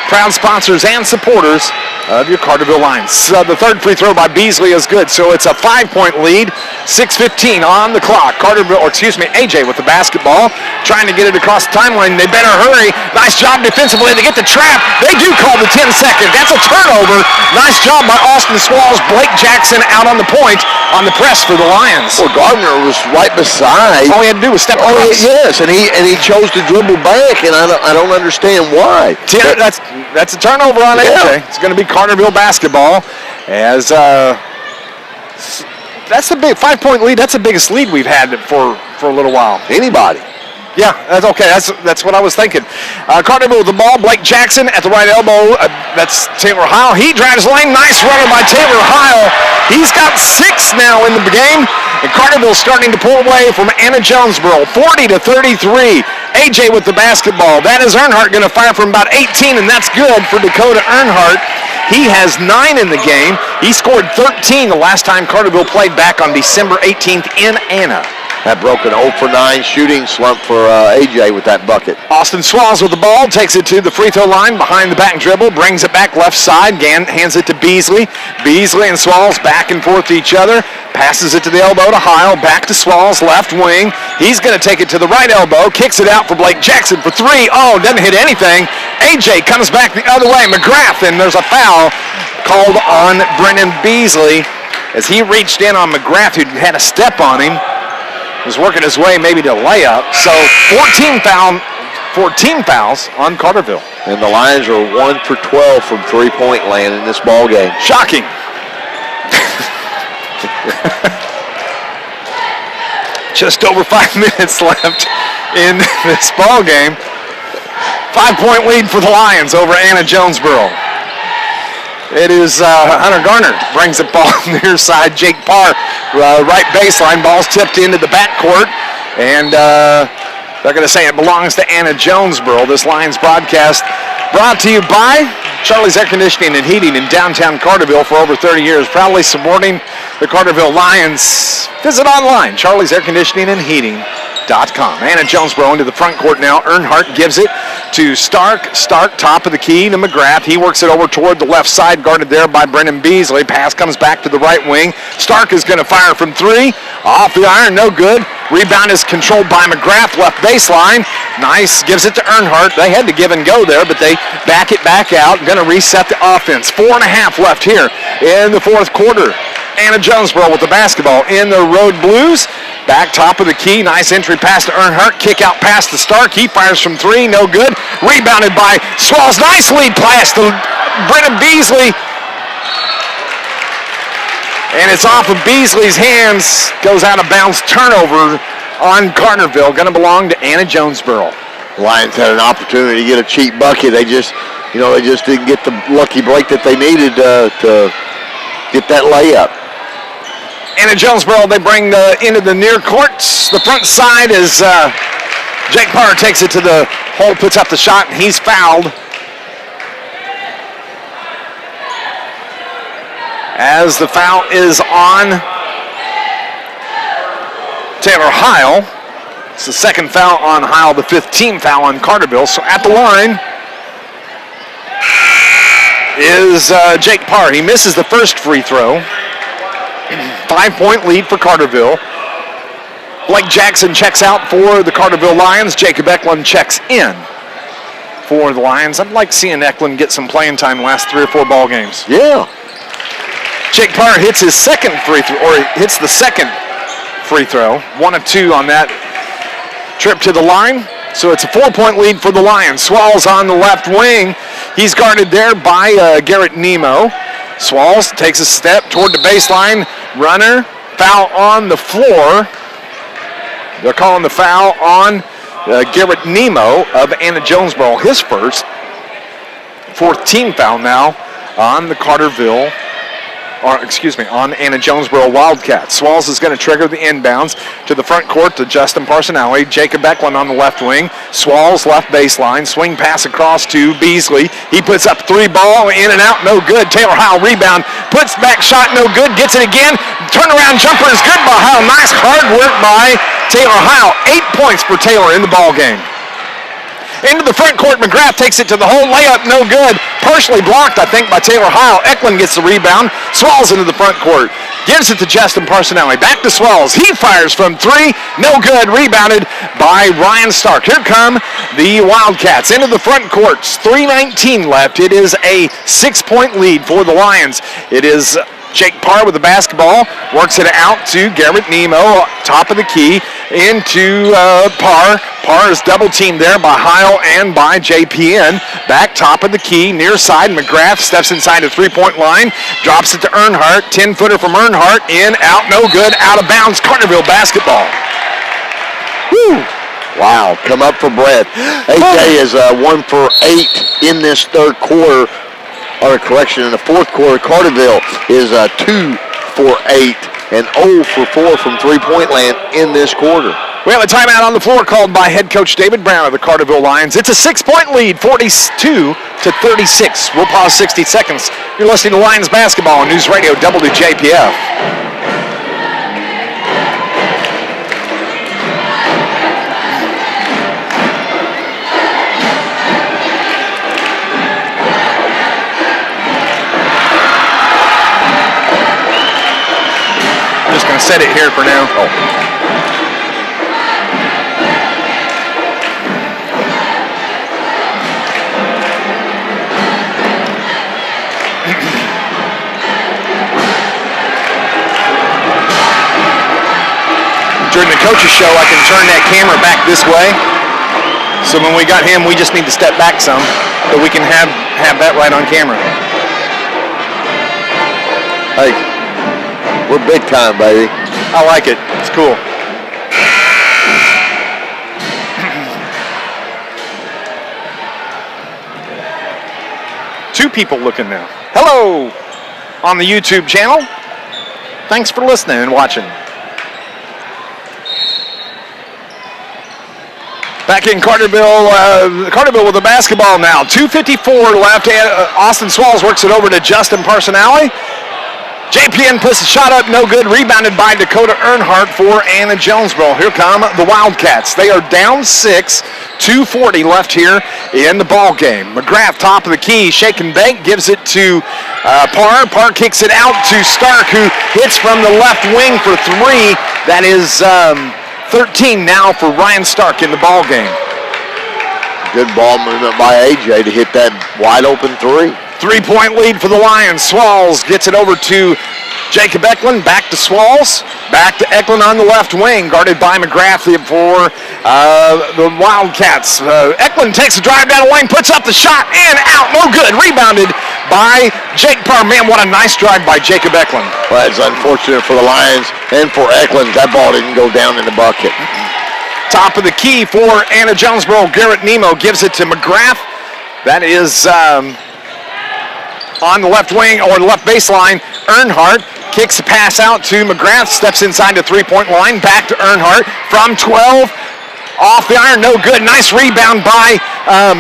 proud sponsors and supporters of your Carterville Lions. The third free throw by Beasley is good, so it's a 5-point lead. 6:15 on the clock. AJ with the basketball, trying to get it across the timeline. They better hurry. Nice job defensively to get the trap. They do call the 10-second. That's a turnover. Nice job by Austin Swalls. Blake Jackson out on the point on the press for the Lions. Well, Gardner was right beside. All he had to do was step across. Yes, and he chose to dribble back, and I don't understand why. That's a turnover on AJ. It's going to be Carterville basketball as that's a big 5-point lead. That's the biggest lead we've had for a little while. Anybody. Yeah, that's okay. That's what I was thinking. Carterville with the ball. Blake Jackson at the right elbow. That's Taylor Heil. He drives lane. Nice runner by Taylor Heil. He's got 6 now in the game. And Carterville starting to pull away from Anna-Jonesboro. 40-33. AJ with the basketball. That is Earnhardt going to fire from about 18, and that's good for Dakota Earnhardt. He has 9 in the game. He scored 13 the last time Carterville played back on December 18th in Anna. That broke an 0 for 9 shooting slump for AJ with that bucket. Austin Swalls with the ball, takes it to the free throw line, behind the back dribble, brings it back left side, hands it to Beasley. Beasley and Swalls back and forth to each other, passes it to the elbow to Heil, back to Swalls, left wing. He's going to take it to the right elbow, kicks it out for Blake Jackson for 3. Oh, doesn't hit anything. AJ comes back the other way, McGrath, and there's a foul called on Brennan Beasley as he reached in on McGrath, who had a step on him. Was working his way maybe to layup. So 14 fouls on Carterville. And the Lions are 1 for 12 from three-point land in this ball game. Shocking. Just over 5 minutes left in this ball game. 5-point lead for the Lions over Anna-Jonesboro. It is Hunter Garner brings the ball near side. Jake Parr, right baseline. Ball's tipped into the backcourt. And they're going to say it belongs to Anna-Jonesboro. This Lions broadcast brought to you by Charlie's Air Conditioning and Heating in downtown Carterville for over 30 years. Proudly supporting the Carterville Lions. Visit online, charliesairconditioningandheating.com. Anna-Jonesboro into the front court now. Earnhardt gives it to Stark. Stark, top of the key to McGrath. He works it over toward the left side, guarded there by Brennan Beasley. Pass comes back to the right wing. Stark is going to fire from 3. Off the iron, no good. Rebound is controlled by McGrath, left baseline. Nice, gives it to Earnhardt. They had to give and go there, but they back it back out. Going to reset the offense. 4.5 left here in the fourth quarter. Anna-Jonesboro with the basketball in the Road Blues. Back top of the key. Nice entry pass to Earnhardt. Kick out pass to Stark. He fires from 3. No good. Rebounded by Swalls. Nice lead pass to Brennan Beasley. And it's off of Beasley's hands. Goes out of bounds. Turnover on Carterville. Going to belong to Anna-Jonesboro. The Lions had an opportunity to get a cheap bucket. They just didn't get the lucky break that they needed to get that layup. Anna-Jonesboro, they bring into the near courts. The front side is Jake Parr takes it to the hole, puts up the shot, and he's fouled. As the foul is on Taylor Heil. It's the second foul on Heil, the 5th team foul on Carterville. So at the line is Jake Parr. He misses the first free throw. 5-point lead for Carterville. Blake Jackson checks out for the Carterville Lions. Jacob Eklund checks in for the Lions. I'd like seeing Eklund get some playing time the last 3 or 4 ball games. Yeah. Jake Parr hits his second free throw, or hits the second free throw. 1 of 2 on that trip to the line. So it's a 4-point lead for the Lions. Swalls on the left wing. He's guarded there by Garrett Nemo. Swalls takes a step toward the baseline. Runner, foul on the floor. They're calling the foul on Garrett Nemo of Anna-Jonesboro, his first. 4th team foul now on the Carterville on Anna-Jonesboro Wildcats. Swallows is going to trigger the inbounds to the front court to Justin Parsinelli. Jacob Eklund on the left wing. Swallows left baseline. Swing pass across to Beasley. He puts up 3 ball, in and out, no good. Taylor Howell rebound, puts back shot, no good, gets it again. Turnaround jumper is good by Howell. Nice hard work by Taylor Howell. 8 points for Taylor in the ball game. Into the front court, McGrath takes it to the hole, layup, no good. Partially blocked, I think, by Taylor Howell. Eklund gets the rebound, Swallows into the front court. Gives it to Justin Parsinelli, back to Swallows. He fires from 3, no good, rebounded by Ryan Stark. Here come the Wildcats into the front court. 3:19 left. It is a 6-point lead for the Lions. It is Jake Parr with the basketball, works it out to Garrett Nemo, top of the key, into Parr. Parr is double teamed there by Heil and by JPN. Back top of the key, near side, McGrath steps inside the 3-point line, drops it to Earnhardt, 10-footer from Earnhardt, in, out, no good, out of bounds, Carterville basketball. Woo! Wow, come up for breath. AJ is 1 for 8 in this third quarter. Or correction, in the fourth quarter, Carterville is 2 for 8 and 0 for 4 from three-point land in this quarter. We have a timeout on the floor called by head coach David Brown of the Carterville Lions. It's a 6-point lead, 42-36. We'll pause 60 seconds. You're listening to Lions basketball on News Radio WJPF. Set it here for now. During the coach's show, I can turn that camera back this way. So when we got him, we just need to step back some, but we can have that right on camera. Hey, we're big time, baby. I like it. It's cool. Two people looking now. Hello on the YouTube channel. Thanks for listening and watching. Back in Carterville with the basketball now. 2:54 left. Austin Swallows works it over to Justin Parsinelli. JPN puts the shot up, no good. Rebounded by Dakota Earnhardt for Anna-Jonesboro. Here come the Wildcats. They are down 6, 2:40 left here in the ball game. McGrath, top of the key, shake and bake, gives it to Parr. Parr kicks it out to Stark, who hits from the left wing for 3. That is 13 now for Ryan Stark in the ball game. Good ball movement by AJ to hit that wide open 3. 3-point lead for the Lions. Swallows gets it over to Jacob Eklund. Back to Swallows. Back to Eklund on the left wing, guarded by McGrath for the Wildcats. Eklund takes a drive down the lane, puts up the shot, in, out, no good. Rebounded by Jake Parr. Man, what a nice drive by Jacob Eklund. Well, it's unfortunate for the Lions and for Eklund. That ball didn't go down in the bucket. Top of the key for Anna-Jonesboro. Garrett Nemo gives it to McGrath. That is on the left wing or the left baseline. Earnhardt kicks the pass out to McGrath, steps inside the 3-point line, back to Earnhardt from 12, off the iron, no good. Nice rebound by,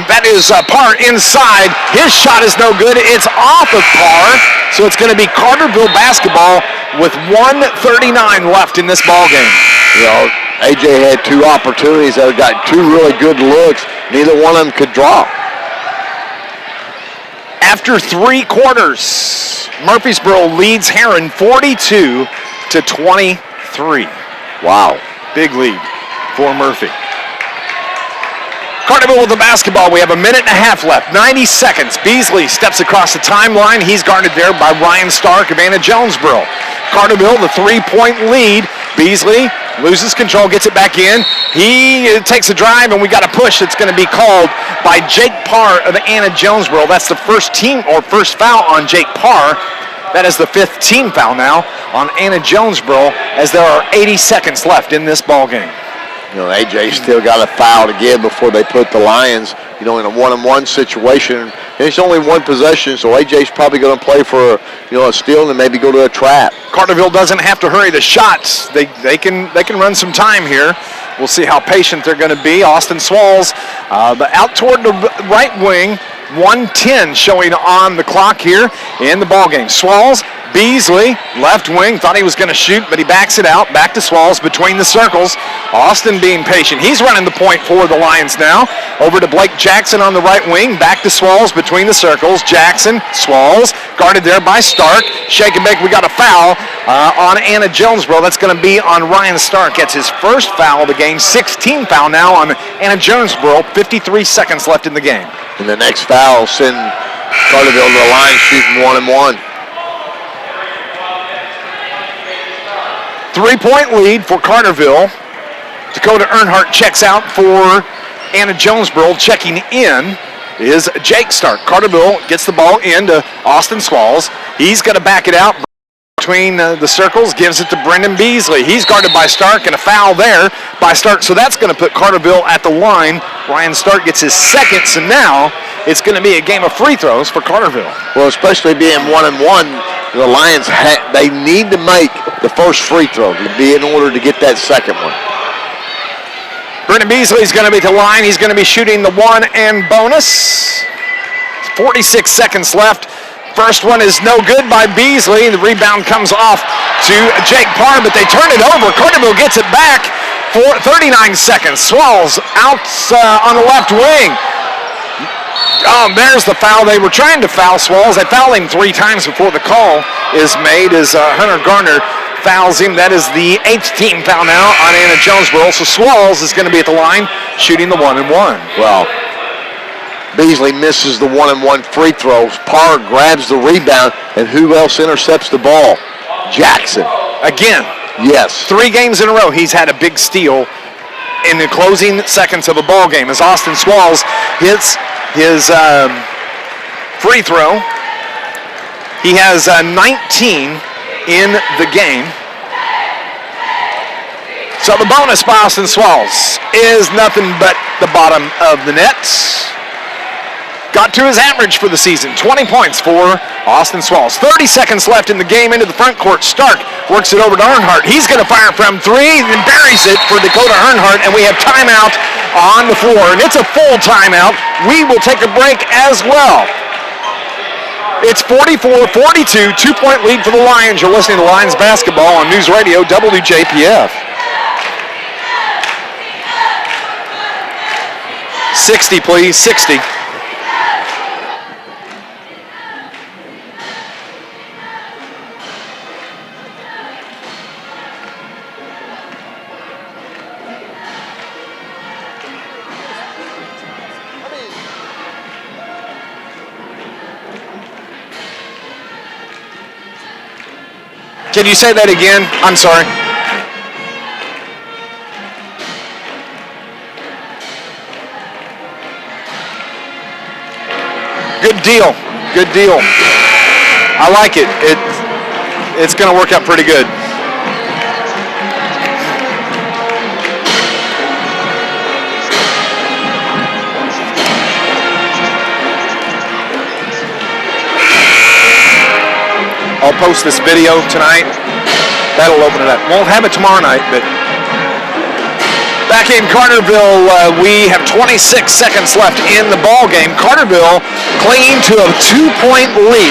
that is Parr inside. His shot is no good. It's off of Parr, so it's going to be Carterville basketball with 1:39 left in this ball game. You know, AJ had 2 opportunities that got 2 really good looks. Neither one of them could draw. After 3 quarters, Murfreesboro leads Heron 42-23. Wow. Big lead for Murphy. Carterville with the basketball. We have 1.5 minutes left. 90 seconds. Beasley steps across the timeline. He's guarded there by Ryan Stark of Anna-Jonesboro. Carterville, the 3-point lead. Beasley loses control, gets it back in. He takes a drive, and we got a push that's going to be called by Jake Parr of Anna-Jonesboro. That's the first foul on Jake Parr. That is the 5th team foul now on Anna-Jonesboro, as there are 80 seconds left in this ball game. You know, AJ still got a foul to give before they put the Lions in a one-on-one situation. And it's only one possession, so AJ's probably going to play for, a steal and maybe go to a trap. Carterville doesn't have to hurry the shots. They can run some time here. We'll see how patient they're going to be. Austin Swalls, out toward the right wing. 1:10 showing on the clock here in the ball game. Swalls, Beasley, left wing, thought he was going to shoot, but he backs it out. Back to Swalls between the circles. Austin being patient. He's running the point for the Lions now. Over to Blake Jackson on the right wing. Back to Swalls between the circles. Jackson, Swalls, guarded there by Stark. Shake and bake. We got a foul on Anna-Jonesboro. That's going to be on Ryan Stark. That's his first foul of the game. 16 foul now on Anna-Jonesboro. 53 seconds left in the game. And the next foul send Carterville to the line shooting 1-and-1. 3-point lead for Carterville. Dakota Earnhardt checks out for Anna-Jonesboro. Checking in is Jake Stark. Carterville gets the ball into Austin Swalls. He's going to back it out between the circles, gives it to Brendan Beasley. He's guarded by Stark, and a foul there by Stark. So that's going to put Carterville at the line. Ryan Stark gets his second, so now it's going to be a game of free throws for Carterville. Well, especially being 1-and-1, the Lions, they need to make the first free throw to be in order to get that second one. Brendan Beasley's going to be at the line. He's going to be shooting the one and bonus. 46 seconds left. First one is no good by Beasley. The rebound comes off to Jake Parr, but they turn it over. Carterville gets it back for 39 seconds. Swalls out on the left wing. Oh, there's the foul. They were trying to foul Swalls. They fouled him 3 times before the call is made as Hunter Garner fouls him. That is the 8th team foul now on Anna-Jonesboro. So Swalls is going to be at the line shooting the 1-and-1. Well, Beasley misses the 1-and-1 free throws. Parr grabs the rebound, and who else intercepts the ball? Jackson. Again. Yes. 3 games in a row he's had a big steal in the closing seconds of a ball game as Austin Swalls hits his free throw. He has 19 in the game. So the bonus by Austin Swalls is nothing but the bottom of the net. Got to his average for the season, 20 points for Austin Swalls. 30 seconds left in the game into the front court. Stark works it over to Earnhardt. He's going to fire from 3 and buries it for Dakota Earnhardt, and we have timeout on the floor, and it's a full timeout. We will take a break as well. It's 44-42, 2-point lead for the Lions. You're listening to Lions basketball on News Radio WJPF. 60, please, 60. Can you say that again? I'm sorry. Good deal. Good deal. I like it. It's going to work out pretty good. I'll post this video tonight. That'll open it up. Won't have it tomorrow night, but back in Carterville, we have 26 seconds left in the ball game. Carterville clinging to a 2-point lead,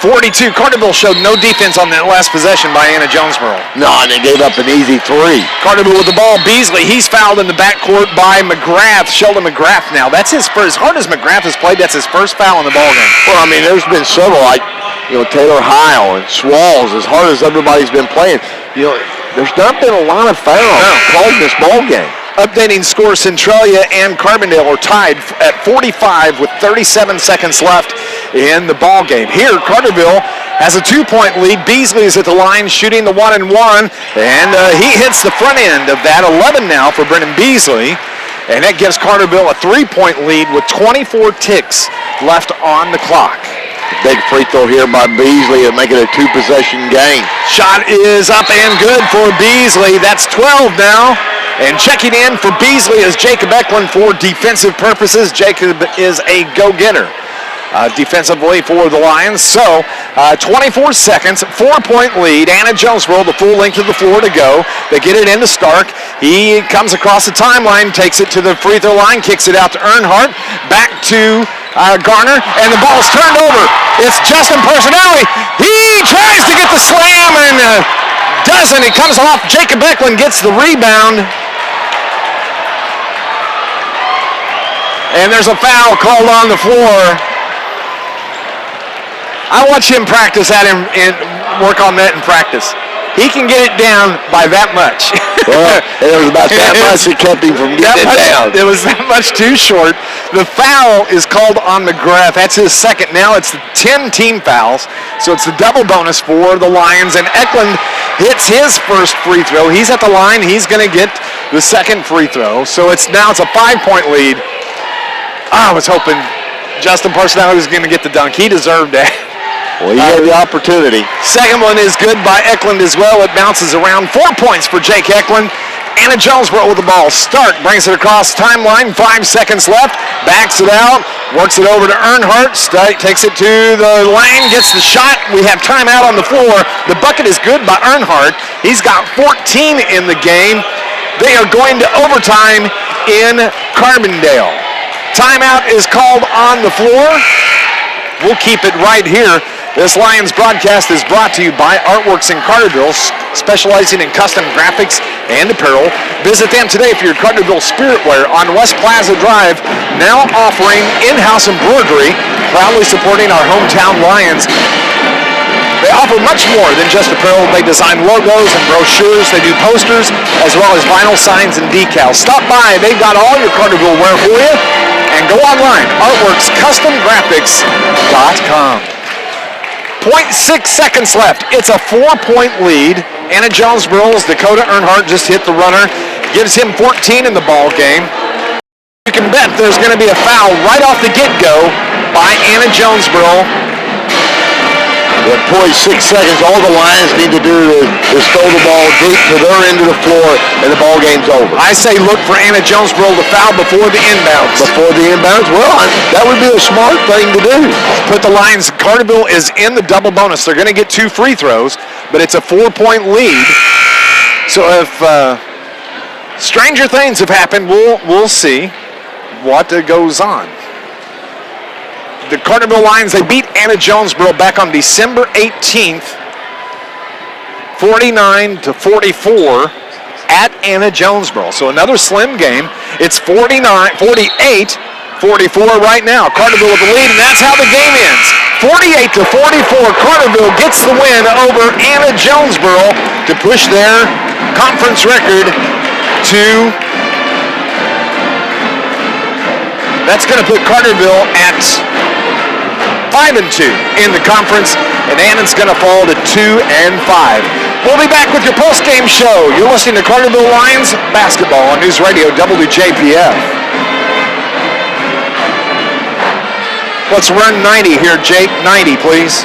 44-42. Carterville showed no defense on that last possession by Anna-Jonesboro. No, and they gave up an easy 3. Carterville with the ball. Beasley, he's fouled in the backcourt by McGrath. Sheldon McGrath now. That's his first. As hard as McGrath has played, that's his first foul in the ball game. Well, I mean, there's been several, like, Taylor Heil and Swalls, as hard as everybody's been playing, there's not been a lot of fouls called in this ball game. Updating score, Centralia and Carbondale are tied at 45 with 37 seconds left in the ball game. Here, Carterville has a 2-point lead. Beasley is at the line shooting the 1-and-1, and he hits the front end of that. 11 now for Brendan Beasley, and that gives Carterville a 3-point lead with 24 ticks left on the clock. Big free throw here by Beasley to make it a 2-possession game. Shot is up and good for Beasley. That's 12 now And checking in for Beasley is Jacob Eklund for defensive purposes. Jacob is a go-getter defensively for the Lions. So 24 seconds, 4-point lead. Anna-Jonesboro, the full length of the floor to go. They get it into Stark. He comes across the timeline, takes it to the free throw line, kicks it out to Earnhardt, back to Garner, and the ball's turned over. It's Justin Personelli. He tries to get the slam and doesn't. He comes off. Jacob Eklund gets the rebound. And there's a foul called on the floor. I watch him practice at him and work on that in practice. He can get it down by that much. Well, it was about that much that kept him from getting it down. It was that much too short. The foul is called on McGrath. That's his second. Now it's 10 team fouls. So it's the double bonus for the Lions. And Eklund hits his first free throw. He's at the line. He's going to get the second free throw. So it's a 5-point lead. I was hoping Justin Personelli was going to get the dunk. He deserved that. Well, he had the opportunity. Second one is good by Eklund as well. It bounces around. 4 points for Jake Eklund. Anna-Jonesboro with the ball. Stark brings it across timeline. 5 seconds left. Backs it out. Works it over to Earnhardt. Takes it to the lane. Gets the shot. We have timeout on the floor. The bucket is good by Earnhardt. He's got 14 in the game. They are going to overtime in Carbondale. Timeout is called on the floor. We'll keep it right here. This Lions broadcast is brought to you by Artworks in Carterville, specializing in custom graphics and apparel. Visit them today for your Carterville spirit wear on West Plaza Drive, now offering in-house embroidery, proudly supporting our hometown Lions. They offer much more than just apparel. They design logos and brochures. They do posters, as well as vinyl signs and decals. Stop by. They've got all your Carterville wear for you. And go online, artworkscustomgraphics.com. 0.6 seconds left. It's a 4-point lead. Anna-Jonesboro's Dakota Earnhardt just hit the runner. Gives him 14 in the ball game. You can bet there's going to be a foul right off the get-go by Anna-Jonesboro. At 0.6 seconds, all the Lions need to do is throw the ball deep to their end of the floor, and the ball game's over. I say look for Anna-Jonesboro to foul before the inbounds. Before the inbounds? Well, that would be a smart thing to do. Put the Lions, Carterville is in the double bonus. They're going to get 2 free throws, but it's a 4-point lead. So if stranger things have happened, we'll see what goes on. The Carterville Lions, they beat Anna-Jonesboro back on December 18th, 49-44 at Anna-Jonesboro. So another slim game. It's 48-44 right now. Carterville with the lead, and that's how the game ends. 48-44, Carterville gets the win over Anna-Jonesboro to push their conference record to... That's going to put Carterville at 5-2 in the conference, and Annan's going to fall to 2-5. We'll be back with your post-game show. You're listening to Carterville Lions basketball on News Radio WJPF. Let's run 90 here, Jake. 90, please.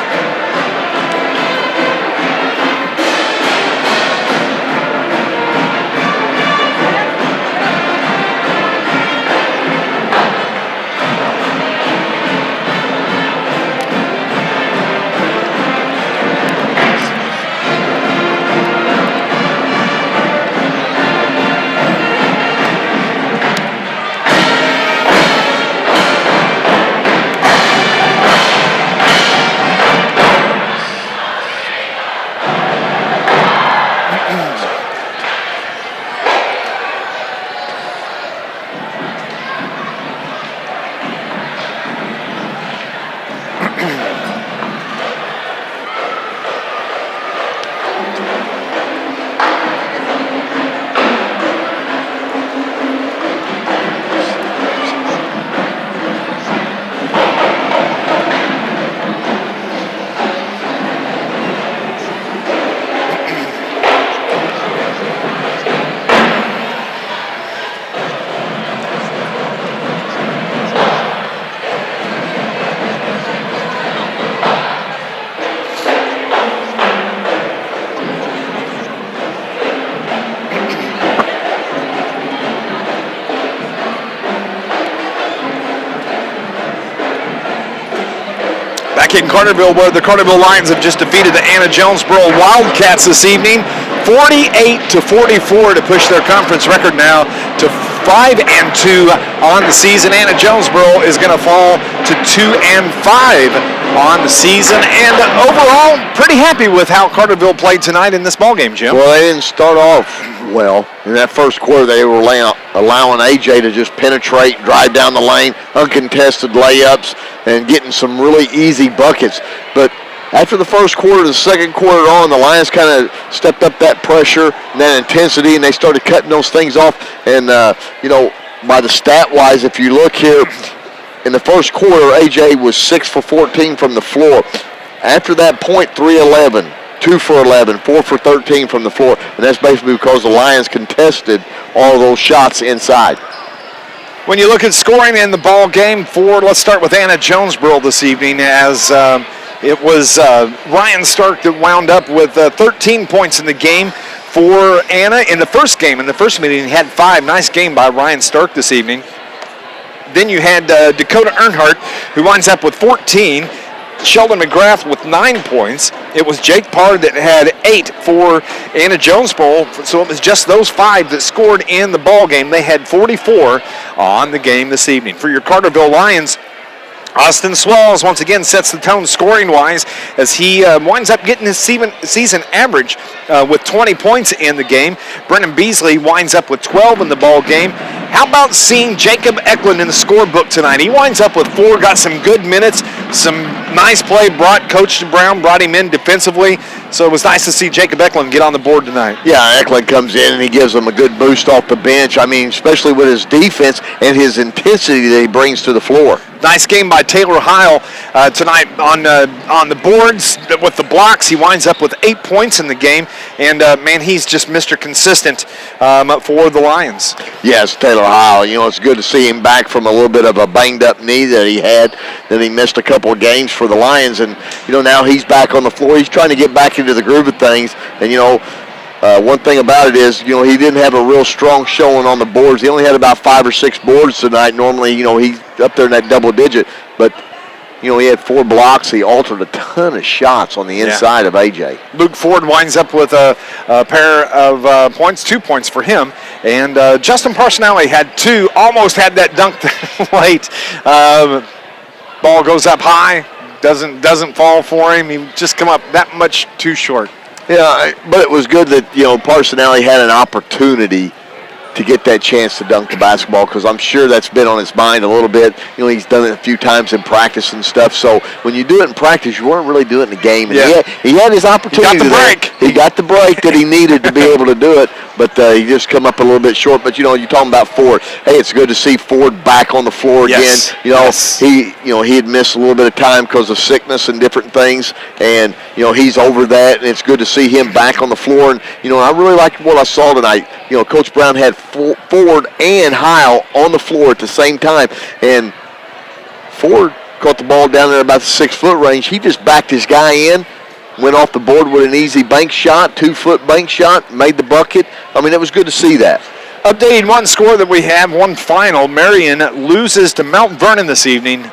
back in Carterville, where the Carterville Lions have just defeated the Anna-Jonesboro Wildcats this evening, 48-44 to push their conference record now to 5-2 on the season. Anna-Jonesboro is going to fall to 2-5 on the season, and overall, pretty happy with how Carterville played tonight in this ballgame, Jim. Well, they didn't start off well. In that first quarter, they were allowing AJ to just penetrate, drive down the lane, uncontested layups, and getting some really easy buckets. But after the first quarter, the second quarter on, the Lions kind of stepped up that pressure and that intensity, and they started cutting those things off. And, by the stat-wise, if you look here, in the first quarter, AJ was 6 for 14 from the floor. After that point, 3-11, 2 for 11, 4 for 13 from the floor. And that's basically because the Lions contested all those shots inside. When you look at scoring in the ball game let's start with Anna-Jonesboro this evening, as it was Ryan Stark that wound up with 13 points in the game for Anna in the first game. In the first meeting, he had 5. Nice game by Ryan Stark this evening. Then you had Dakota Earnhardt, who winds up with 14. Sheldon McGrath with 9 points. It was Jake Parr that had 8 for Anna-Jonesboro, so it was just those 5 that scored in the ball game. They had 44 on the game this evening. For your Carterville Lions, Austin Swallows once again sets the tone scoring-wise as he winds up getting his season average with 20 points in the game. Brennan Beasley winds up with 12 in the ball game. How about seeing Jacob Eklund in the scorebook tonight? He winds up with 4, got some good minutes, some nice play, Coach Brown brought him in defensively, so it was nice to see Jacob Eklund get on the board tonight. Yeah, Eklund comes in and he gives them a good boost off the bench. I mean, especially with his defense and his intensity that he brings to the floor. Nice game by Taylor Heil tonight on the boards with the blocks. He winds up with 8 points in the game, and he's just Mr. Consistent for the Lions. Yes, Taylor Heil. It's good to see him back from a little bit of a banged-up knee that he had. Then he missed a couple of games for the Lions, and now he's back on the floor. He's trying to get back into the groove of things, and one thing about it is, he didn't have a real strong showing on the boards. He only had about 5 or 6 boards tonight. Normally, he's up there in that double digit. But, he had 4 blocks. He altered a ton of shots on the inside of AJ. Luke Ford winds up with a pair of points, 2 points for him. And Justin Parsinelli had 2, almost had that dunk late. Ball goes up high, doesn't fall for him. He just come up that much too short. Yeah, but it was good that, Parsinelli had an opportunity to get that chance to dunk the basketball, because I'm sure that's been on his mind a little bit. He's done it a few times in practice and stuff. So when you do it in practice, you weren't really doing it in the game. And he had his opportunity. He got the break. He got the break that he needed to be able to do it, but he just come up a little bit short. But, you're talking about Ford. Hey, it's good to see Ford back on the floor again. Yes. He had missed a little bit of time because of sickness and different things, and, he's over that, and it's good to see him back on the floor. And, I really liked what I saw tonight. Coach Brown had Ford and Heil on the floor at the same time, and Ford caught the ball down there about the 6-foot range. He just backed his guy in, went off the board with an easy bank shot, 2-foot bank shot, made the bucket. I mean, it was good to see that. Updating one score that we have, one final. Marion loses to Mount Vernon this evening.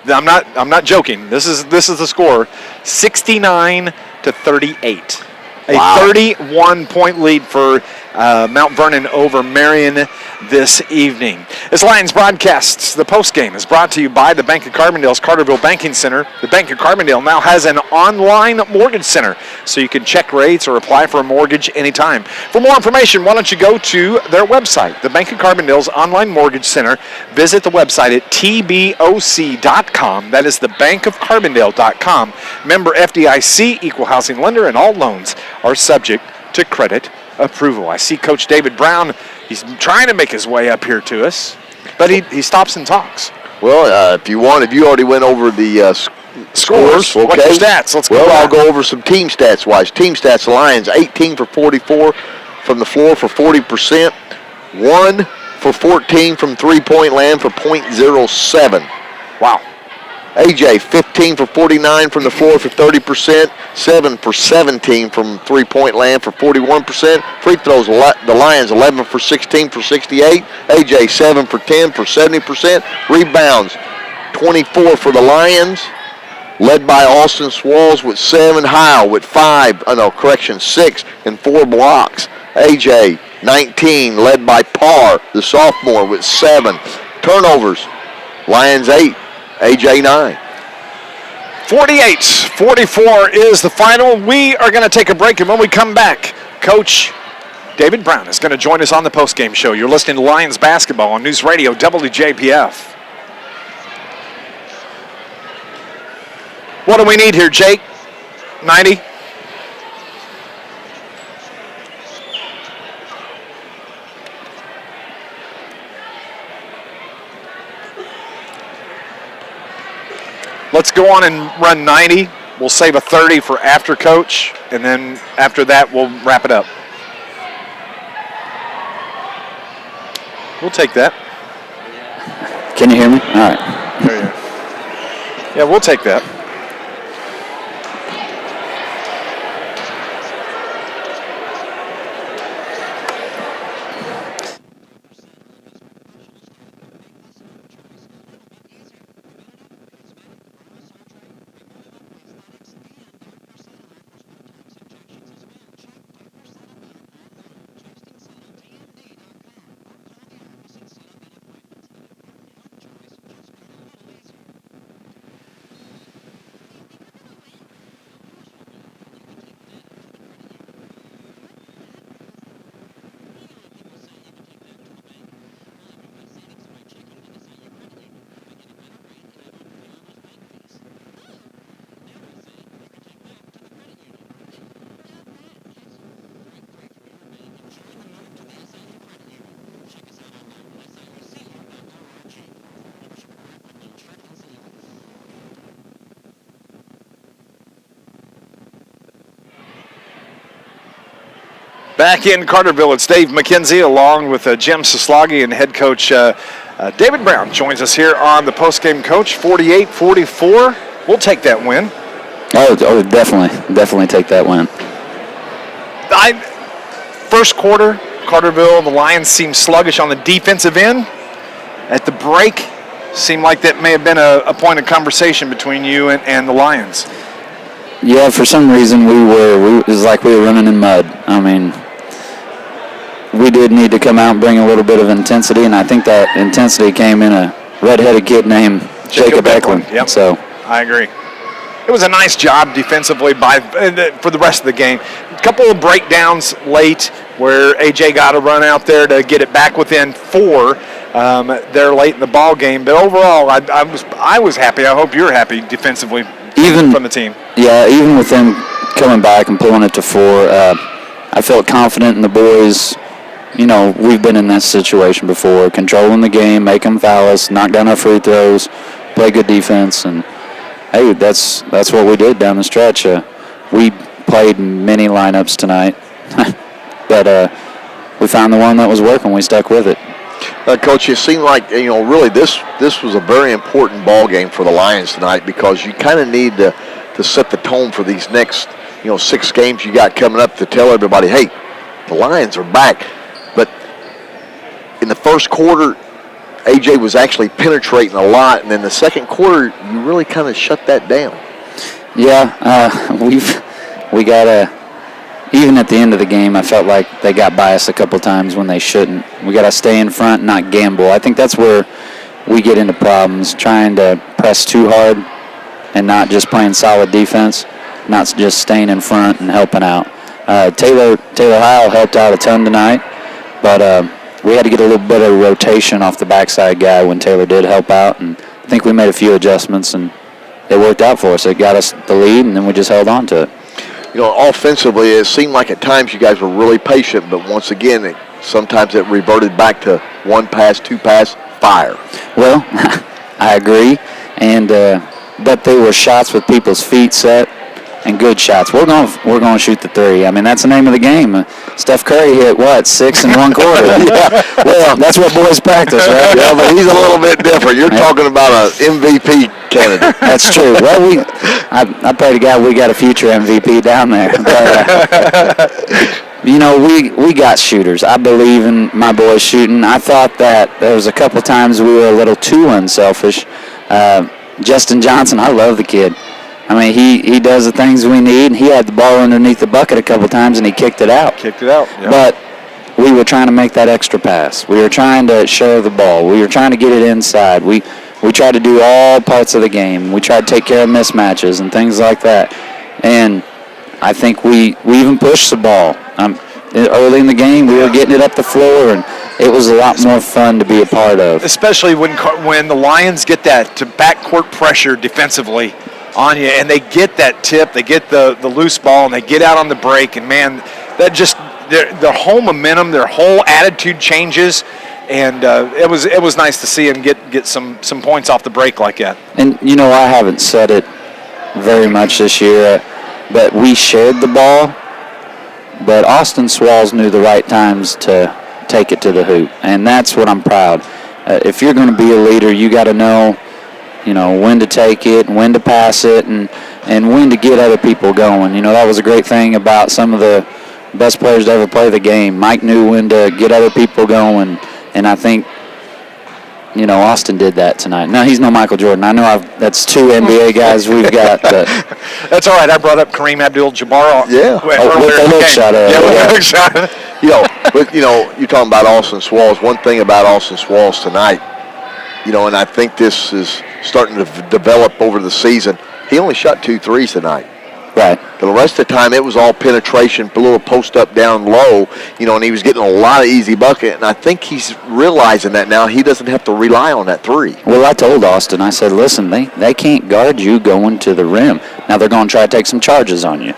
I'm not joking. This is the score, 69-38. Wow. A 31-point lead for Mount Vernon over Marion this evening. This Lions broadcast, the postgame, is brought to you by the Bank of Carbondale's Carterville Banking Center. The Bank of Carbondale now has an online mortgage center, so you can check rates or apply for a mortgage anytime. For more information, why don't you go to their website, the Bank of Carbondale's online mortgage center. Visit the website at tboc.com. That is the bankofcarbondale.com. Member FDIC, equal housing lender, and all loans are subject to credit approval. I see Coach David Brown. He's trying to make his way up here to us, but he stops and talks. Well, if you already went over the scores. Okay. What's your stats? Let's go. Well, I'll go over some team stats wise. Team stats: the Lions 18 for 44 from the floor for 40%, 1 for 14 from 3-point land for .07. Wow. AJ 15 for 49 from the floor for 30%, 7 for 17 from 3-point land for 41%. Free throws, the Lions 11 for 16 for 68. AJ 7 for 10 for 70%. Rebounds 24 for the Lions, led by Austin Swalls with 7, Heil with 6 and 4 blocks. AJ, 19, led by Parr, the sophomore, with 7 turnovers. Lions 8, AJ 9. 48-44 is the final. We are going to take a break, and when we come back, Coach David Brown is going to join us on the postgame show. You're listening to Lions basketball on News Radio WJPF. What do we need here, Jake? 90? Let's go on and run 90. We'll save a 30 for after, Coach, and then after that, we'll wrap it up. We'll take that. Can you hear me? All right. There you go. Yeah, we'll take that. Back in Carterville, it's Dave McKenzie along with Jim Sislagi and head coach David Brown joins us here on the postgame coach. 48-44. We'll take that win. Oh, definitely take that win. First quarter, Carterville, the Lions seemed sluggish on the defensive end. At the break, seemed like that may have been a point of conversation between you and the Lions. Yeah, for some reason it was like we were running in mud. I mean, we did need to come out and bring a little bit of intensity, and I think that intensity came in a red-headed kid named Jacob Eklund. Yep. So I agree. It was a nice job defensively for the rest of the game. A couple of breakdowns late where AJ got a run out there to get it back within 4 there late in the ball game. But overall, I was happy. I hope you're happy defensively from the team. Yeah, even with them coming back and pulling it to 4, I felt confident in the boys. You know, we've been in that situation before, controlling the game, making fouls, knock down our free throws, play good defense, and hey, that's what we did down the stretch. We played many lineups tonight, but we found the one that was working. We stuck with it. Coach, it seemed like, really this was a very important ball game for the Lions tonight because you kind of need to set the tone for these next, 6 games you got coming up to tell everybody, hey, the Lions are back. But in the first quarter, AJ was actually penetrating a lot, and then the second quarter, you really kind of shut that down. Yeah, we got even at the end of the game, I felt like they got by us a couple times when they shouldn't. We got to stay in front, not gamble. I think that's where we get into problems, trying to press too hard and not just playing solid defense, not just staying in front and helping out. Taylor Heil helped out a ton tonight, but we had to get a little bit of rotation off the backside guy when Taylor did help out, and I think we made a few adjustments, and it worked out for us. It got us the lead, and then we just held on to it. Offensively, it seemed like at times you guys were really patient, but once again, sometimes it reverted back to 1 pass, 2 pass, fire. Well, I agree, and but they were shots with people's feet set and good shots. We're going to shoot the 3. I mean, that's the name of the game. Steph Curry hit 6 in 1 quarter. Yeah. Well, that's what boys practice, right? Yeah, but he's a little bit different. You're talking about an MVP candidate. That's true. Well, I pray to God we got a future MVP down there. But, we got shooters. I believe in my boys shooting. I thought that there was a couple times we were a little too unselfish. Justin Johnson, I love the kid. I mean, he does the things we need, and he had the ball underneath the bucket a couple times, and he kicked it out. Yeah. But we were trying to make that extra pass. We were trying to share the ball. We were trying to get it inside. We tried to do all parts of the game. We tried to take care of mismatches and things like that. And I think we even pushed the ball. Early in the game, we were getting it up the floor, and it was a lot more fun to be a part of. Especially when the Lions get that to backcourt pressure defensively on you, and they get that tip, they get the loose ball, and they get out on the break, and man, that just their whole momentum, their whole attitude changes, and it was nice to see them get some points off the break like that. And I haven't said it very much this year, but we shared the ball, but Austin Swalls knew the right times to take it to the hoop, and that's what I'm proud. If you're going to be a leader, you got to know, when to take it, when to pass it, and when to get other people going. That was a great thing about some of the best players to ever play the game. Mike knew when to get other people going, and I think, Austin did that tonight. No, he's no Michael Jordan. I know that's two NBA guys we've got. But that's all right. I brought up Kareem Abdul-Jabbar. Yeah. With the hook shot. With the hook shot. But you're talking about Austin Swalls. One thing about Austin Swalls tonight, and I think this is starting to develop over the season. He only shot 2 threes tonight. Right. The rest of the time, it was all penetration, a little post up, down low, and he was getting a lot of easy bucket. And I think he's realizing that now. He doesn't have to rely on that three. Well, I told Austin, I said, listen, they can't guard you going to the rim. Now they're going to try to take some charges on you,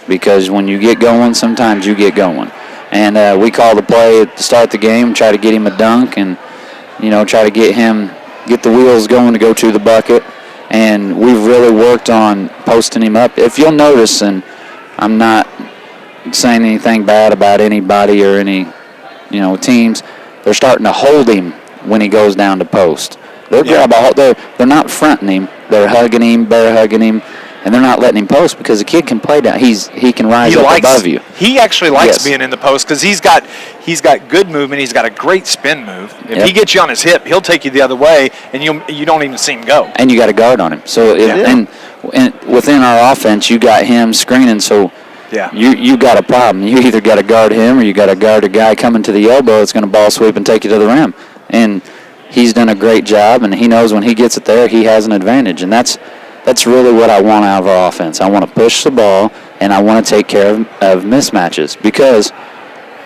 because when you get going, sometimes you get going. And we called a play to start the game, try to get him a dunk, and try to get the wheels going to go to the bucket. And we've really worked on posting him up. If you'll notice, and I'm not saying anything bad about anybody or any, teams, they're starting to hold him when he goes down to post. They're they're not fronting him. They're hugging him, bear hugging him, and they're not letting him post because the kid can play down. He can rise up above you. He actually likes being in the post because he's got good movement. He's got a great spin move. If he gets you on his hip, he'll take you the other way, and you don't even see him go. And you got a guard on him. So and within our offense, you got him screening. So you got a problem. You either got to guard him or you got to guard a guy coming to the elbow that's going to ball sweep and take you to the rim. And he's done a great job, and he knows when he gets it there, he has an advantage, and that's really what I want out of our offense. I want to push the ball, and I want to take care of mismatches, because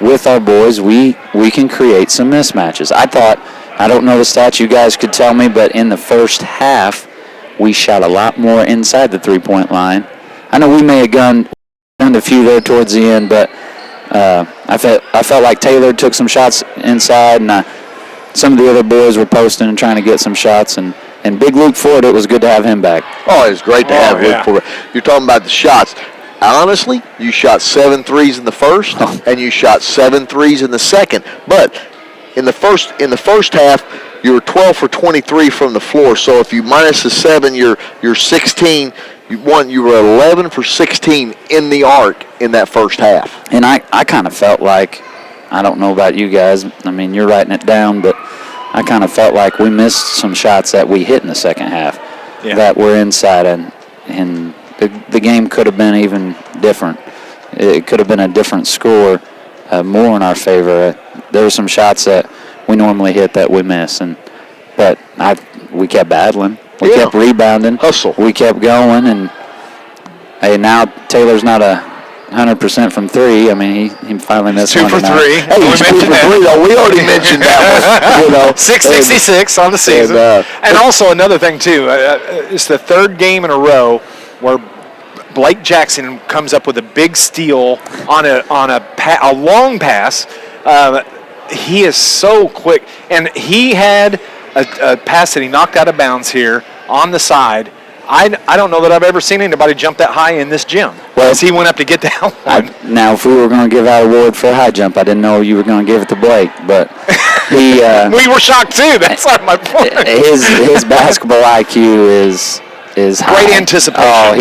with our boys, we can create some mismatches. I don't know the stats you guys could tell me, but in the first half, we shot a lot more inside the three-point line. I know we may have gunned a few there towards the end, but I felt like Taylor took some shots inside, and some of the other boys were posting and trying to get some shots, and Big Luke Ford, it was good to have him back. Oh, it was great to have Luke Ford. You're talking about the shots. Honestly, you shot 7 threes in the first, and you shot 7 threes in the second. But in the first half, you were 12 for 23 from the floor. So if you minus the 7, you're 16. You were 11 for 16 in the arc in that first half. And I kind of felt like, I don't know about you guys, I mean, you're writing it down, but I kind of felt like we missed some shots that we hit in the second half that were inside, and the game could have been even different. It could have been a different score, more in our favor. There were some shots that we normally hit that we miss, but we kept battling. We kept rebounding. Hustle. We kept going, and now Taylor's not 100% from 3. I mean, he finally missed 2 one for 3. Hey, he's 2 for 3, though. We already mentioned that one. 666 on the season. And also another thing, too, it's the third game in a row where Blake Jackson comes up with a big steal on a long pass. He is so quick. And he had a pass that he knocked out of bounds here on the side. I don't know that I've ever seen anybody jump that high in this gym. Well, as he went up to get that one. Now, if we were going to give out an award for a high jump, I didn't know you were going to give it to Blake, but he. We were shocked too. That's not my point. His basketball IQ is high. Great anticipation. Oh,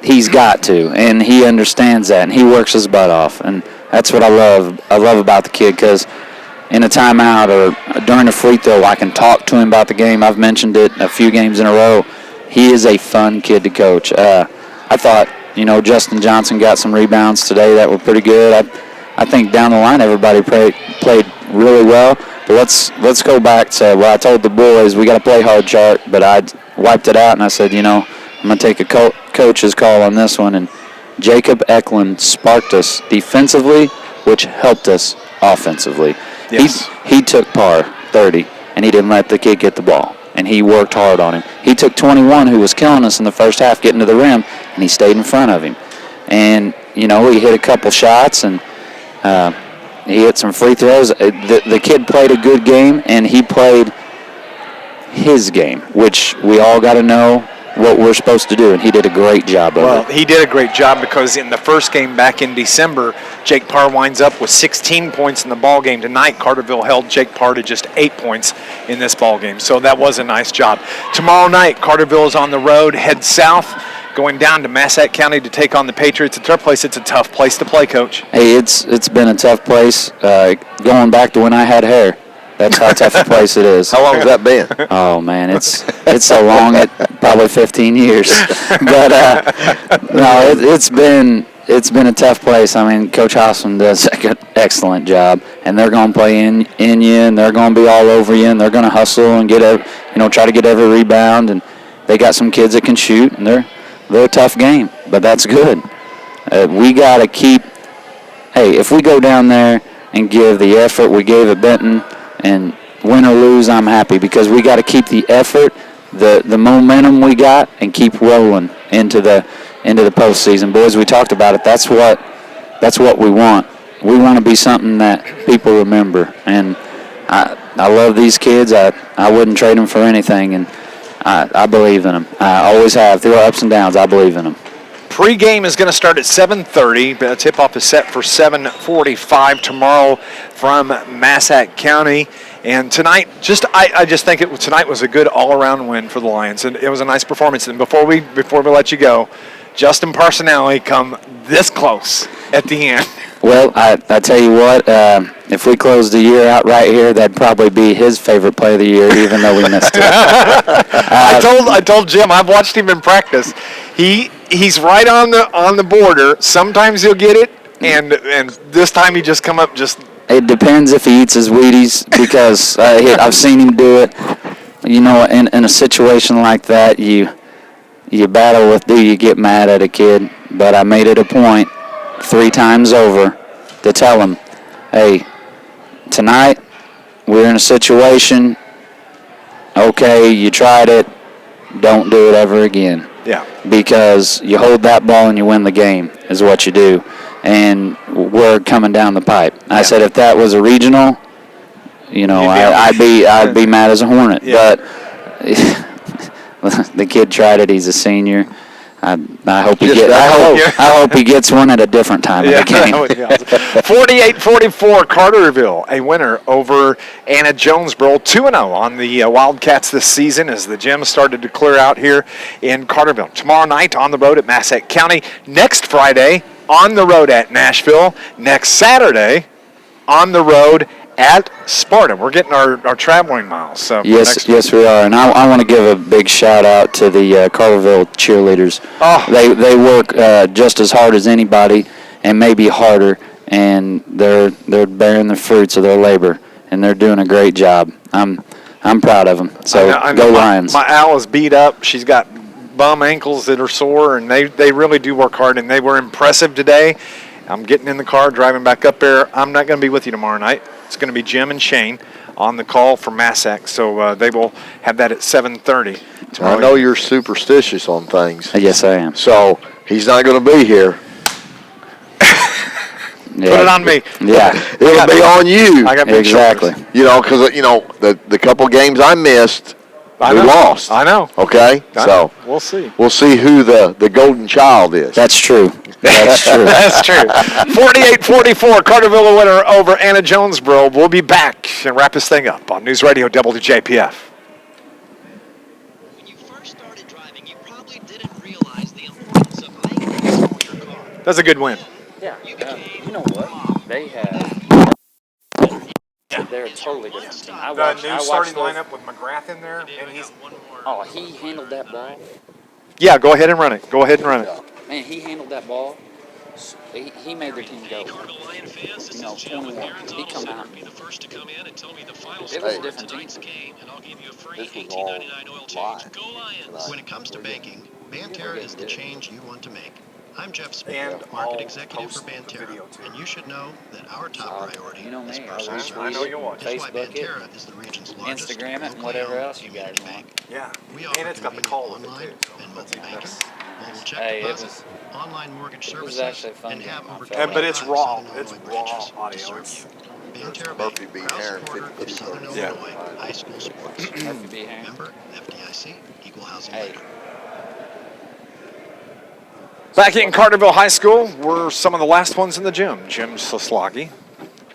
he's got to, and he understands that, and he works his butt off, and that's what I love. I love about the kid, because in a timeout or during a free throw, I can talk to him about the game. I've mentioned it a few games in a row, he is a fun kid to coach. I thought, Justin Johnson got some rebounds today that were pretty good. I think down the line everybody played really well. But let's go back to what I told the boys. We got to play hard chart, but I wiped it out and I said, I'm going to take a coach's call on this one. And Jacob Eklund sparked us defensively, which helped us offensively. Yes. He took par 30, and he didn't let the kid get the ball. And he worked hard on him. He took 21, who was killing us in the first half, getting to the rim, and he stayed in front of him. And, he hit a couple shots, and he hit some free throws. The kid played a good game, and he played his game, which we all got to know what we're supposed to do, and he did a great job of it. Well, he did a great job because in the first game back in December, Jake Parr winds up with 16 points in the ball game. Tonight, Carterville held Jake Parr to just 8 points in this ball game, so that was a nice job. Tomorrow night, Carterville is on the road, head south, going down to Massac County to take on the Patriots. At their place, it's a tough place to play, Coach. Hey, it's been a tough place going back to when I had hair. That's how tough a place it is. How long has that been? Oh man, it's so long. Probably 15 years. But no, it's been a tough place. I mean, Coach Hoffman does an excellent job, and they're going to play in you, and they're going to be all over you, and they're going to hustle and try to get every rebound. And they got some kids that can shoot, and they're a tough game, but that's good. We got to keep. Hey, if we go down there and give the effort we gave at Benton, and win or lose, I'm happy because we got to keep the effort, the momentum we got, and keep rolling into the postseason. Boys, we talked about it. That's what we want. We want to be something that people remember, and I love these kids. I wouldn't trade them for anything, and I believe in them. I always have. Through ups and downs, I believe in them. Pre-game is going to start at 7:30. The tip-off is set for 7:45 tomorrow from Massac County. And tonight, I just think tonight was a good all-around win for the Lions, and it was a nice performance. And before we let you go, Justin Parsinelli come this close at the end. Well, I tell you what, if we closed the year out right here, that'd probably be his favorite play of the year, even though we missed it. I told Jim, I've watched him in practice. He's right on the border. Sometimes he'll get it, and this time he just come up just. It depends if he eats his Wheaties because I've seen him do it. In a situation like that, you battle with, do you get mad at a kid? But I made it a point 3 times over to tell him, hey, tonight we're in a situation, okay, you tried it, don't do it ever again. Yeah. Because you hold that ball and you win the game is what you do. And we're coming down the pipe. I said if that was a regional, I'd be mad as a hornet. Yeah. But the kid tried it. He's a senior. I hope he gets one at a different time of the game. 48-44, Carterville, a winner over Anna-Jonesboro, 2-0 on the Wildcats this season as the gym started to clear out here in Carterville. Tomorrow night on the road at Massac County. Next Friday on the road at Nashville. Next Saturday on the road at Sparta. We're getting our traveling miles. So yes, we are. And I want to give a big shout out to the Carterville cheerleaders. Oh. They work just as hard as anybody, and maybe harder. And they're bearing the fruits of their labor, and they're doing a great job. I'm proud of them. So I know go Lions. My owl is beat up. She's got bum ankles that are sore, and they really do work hard. And they were impressive today. I'm getting in the car, driving back up there. I'm not going to be with you tomorrow night. It's going to be Jim and Shane on the call for Massac, so they will have that at 7:30 tomorrow. I know you're superstitious on things. Yes, I am. So he's not going to be here. Yeah. Put it on me. Yeah, It'll be on you. I got big exactly. shoulders. Because the couple games I missed, we lost. I know. Okay, so we'll see. We'll see who the golden child is. That's true. That's true. That's true. 48-44, Carterville a winner over Anna-Jonesboro. We'll be back and wrap this thing up on News Radio WJPF. When you first started driving, you probably didn't realize the importance of maintenance for your car. That's a good win. Yeah. You know what? They have. they're a totally different team. I The watched new starting lineup with McGrath in there, and he's. Oh, he handled that ball. Yeah, go ahead and run it. Go ahead and run it. Man, he handled that ball. He made their team go. 21. He come out. It was a different team. This was all live tonight. When it comes to banking, Banterra is the change you want to make. I'm Jeff Smith, And market I'll executive for post the Banterra, video, too. and you should know that our top priority You know is me, I personal retweet service. I know you want. That's why Facebook it, Banterra is the region's largest Instagram it, and locally whatever owned else you guys community want. bank. Yeah. We And offer it's got the convenient call with it, online too. So and that's mobile even banking, better. mobile check Hey, it deposit, was- online mortgage it was services, actually a fun and have game. I over felt But it's 25 raw. Southern It's Illinois raw branches audio. to serve It's you. Banterra Murphy Bank, B. proud Heron, supporter of 52. Southern Yeah. Illinois high school sports. Murphy B. Heron. Member FDIC, equal housing Hey. lender. Back in Carterville High School, we're some of the last ones in the gym. Jim Sosloggy.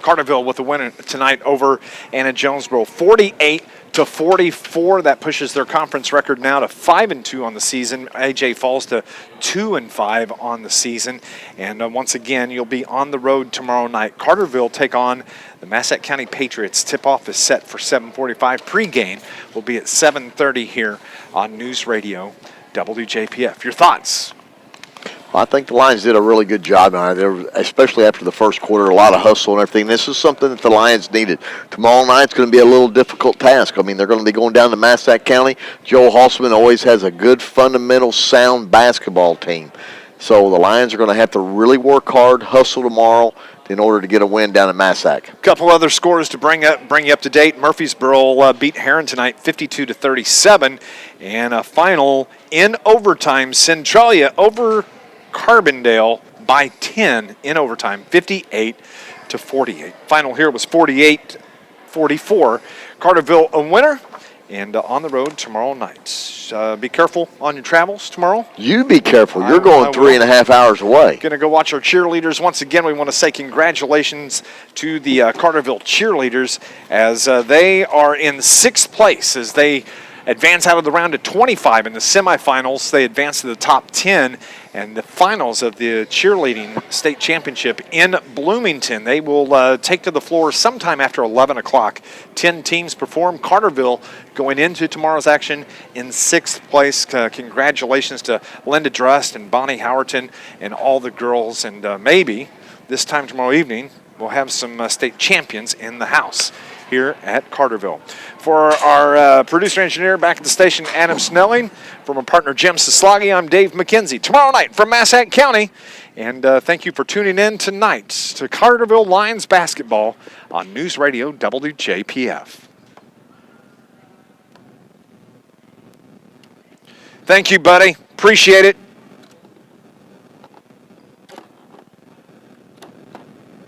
Carterville with the win tonight over Anna-Jonesboro, 48-44. That pushes their conference record now to 5-2 on the season. AJ falls to 2-5 on the season. And once again, you'll be on the road tomorrow night. Carterville take on the Massac County Patriots. Tip-off is set for 7:45. Pre-game will be at 7:30 here on News Radio WJPF. Your thoughts? I think the Lions did a really good job on it. There was, especially after the first quarter, a lot of hustle and everything. This is something that the Lions needed. Tomorrow night's going to be a little difficult task. I mean, they're going to be going down to Massac County. Joe Halsman always has a good, fundamental, sound basketball team. So the Lions are going to have to really work hard, hustle tomorrow in order to get a win down at Massac. A couple other scores to bring you up to date. Murfreesboro beat Heron tonight 52-37. And a final in overtime, Centralia over Carbondale by 10 in overtime, 58-48. Final here was 48-44. Carterville a winner, and on the road tomorrow night. Be careful on your travels tomorrow. You be careful. You're I going will. 3.5 hours away. Going to go watch our cheerleaders. Once again, we want to say congratulations to the Carterville cheerleaders as they are in 6th place as they advance out of the round of 25 in the semifinals. They advance to the top 10 and the finals of the cheerleading state championship in Bloomington. They will take to the floor sometime after 11 o'clock. 10 teams perform. Carterville going into tomorrow's action in 6th place. Congratulations to Linda Drust and Bonnie Howerton and all the girls. And maybe this time tomorrow evening we'll have some state champions in the house here at Carterville. For our producer-engineer back at the station, Adam Snelling, from our partner Jim Sosloggy, I'm Dave McKenzie. Tomorrow night from Massac County, and thank you for tuning in tonight to Carterville Lions basketball on News Radio WJPF. Thank you, buddy. Appreciate it.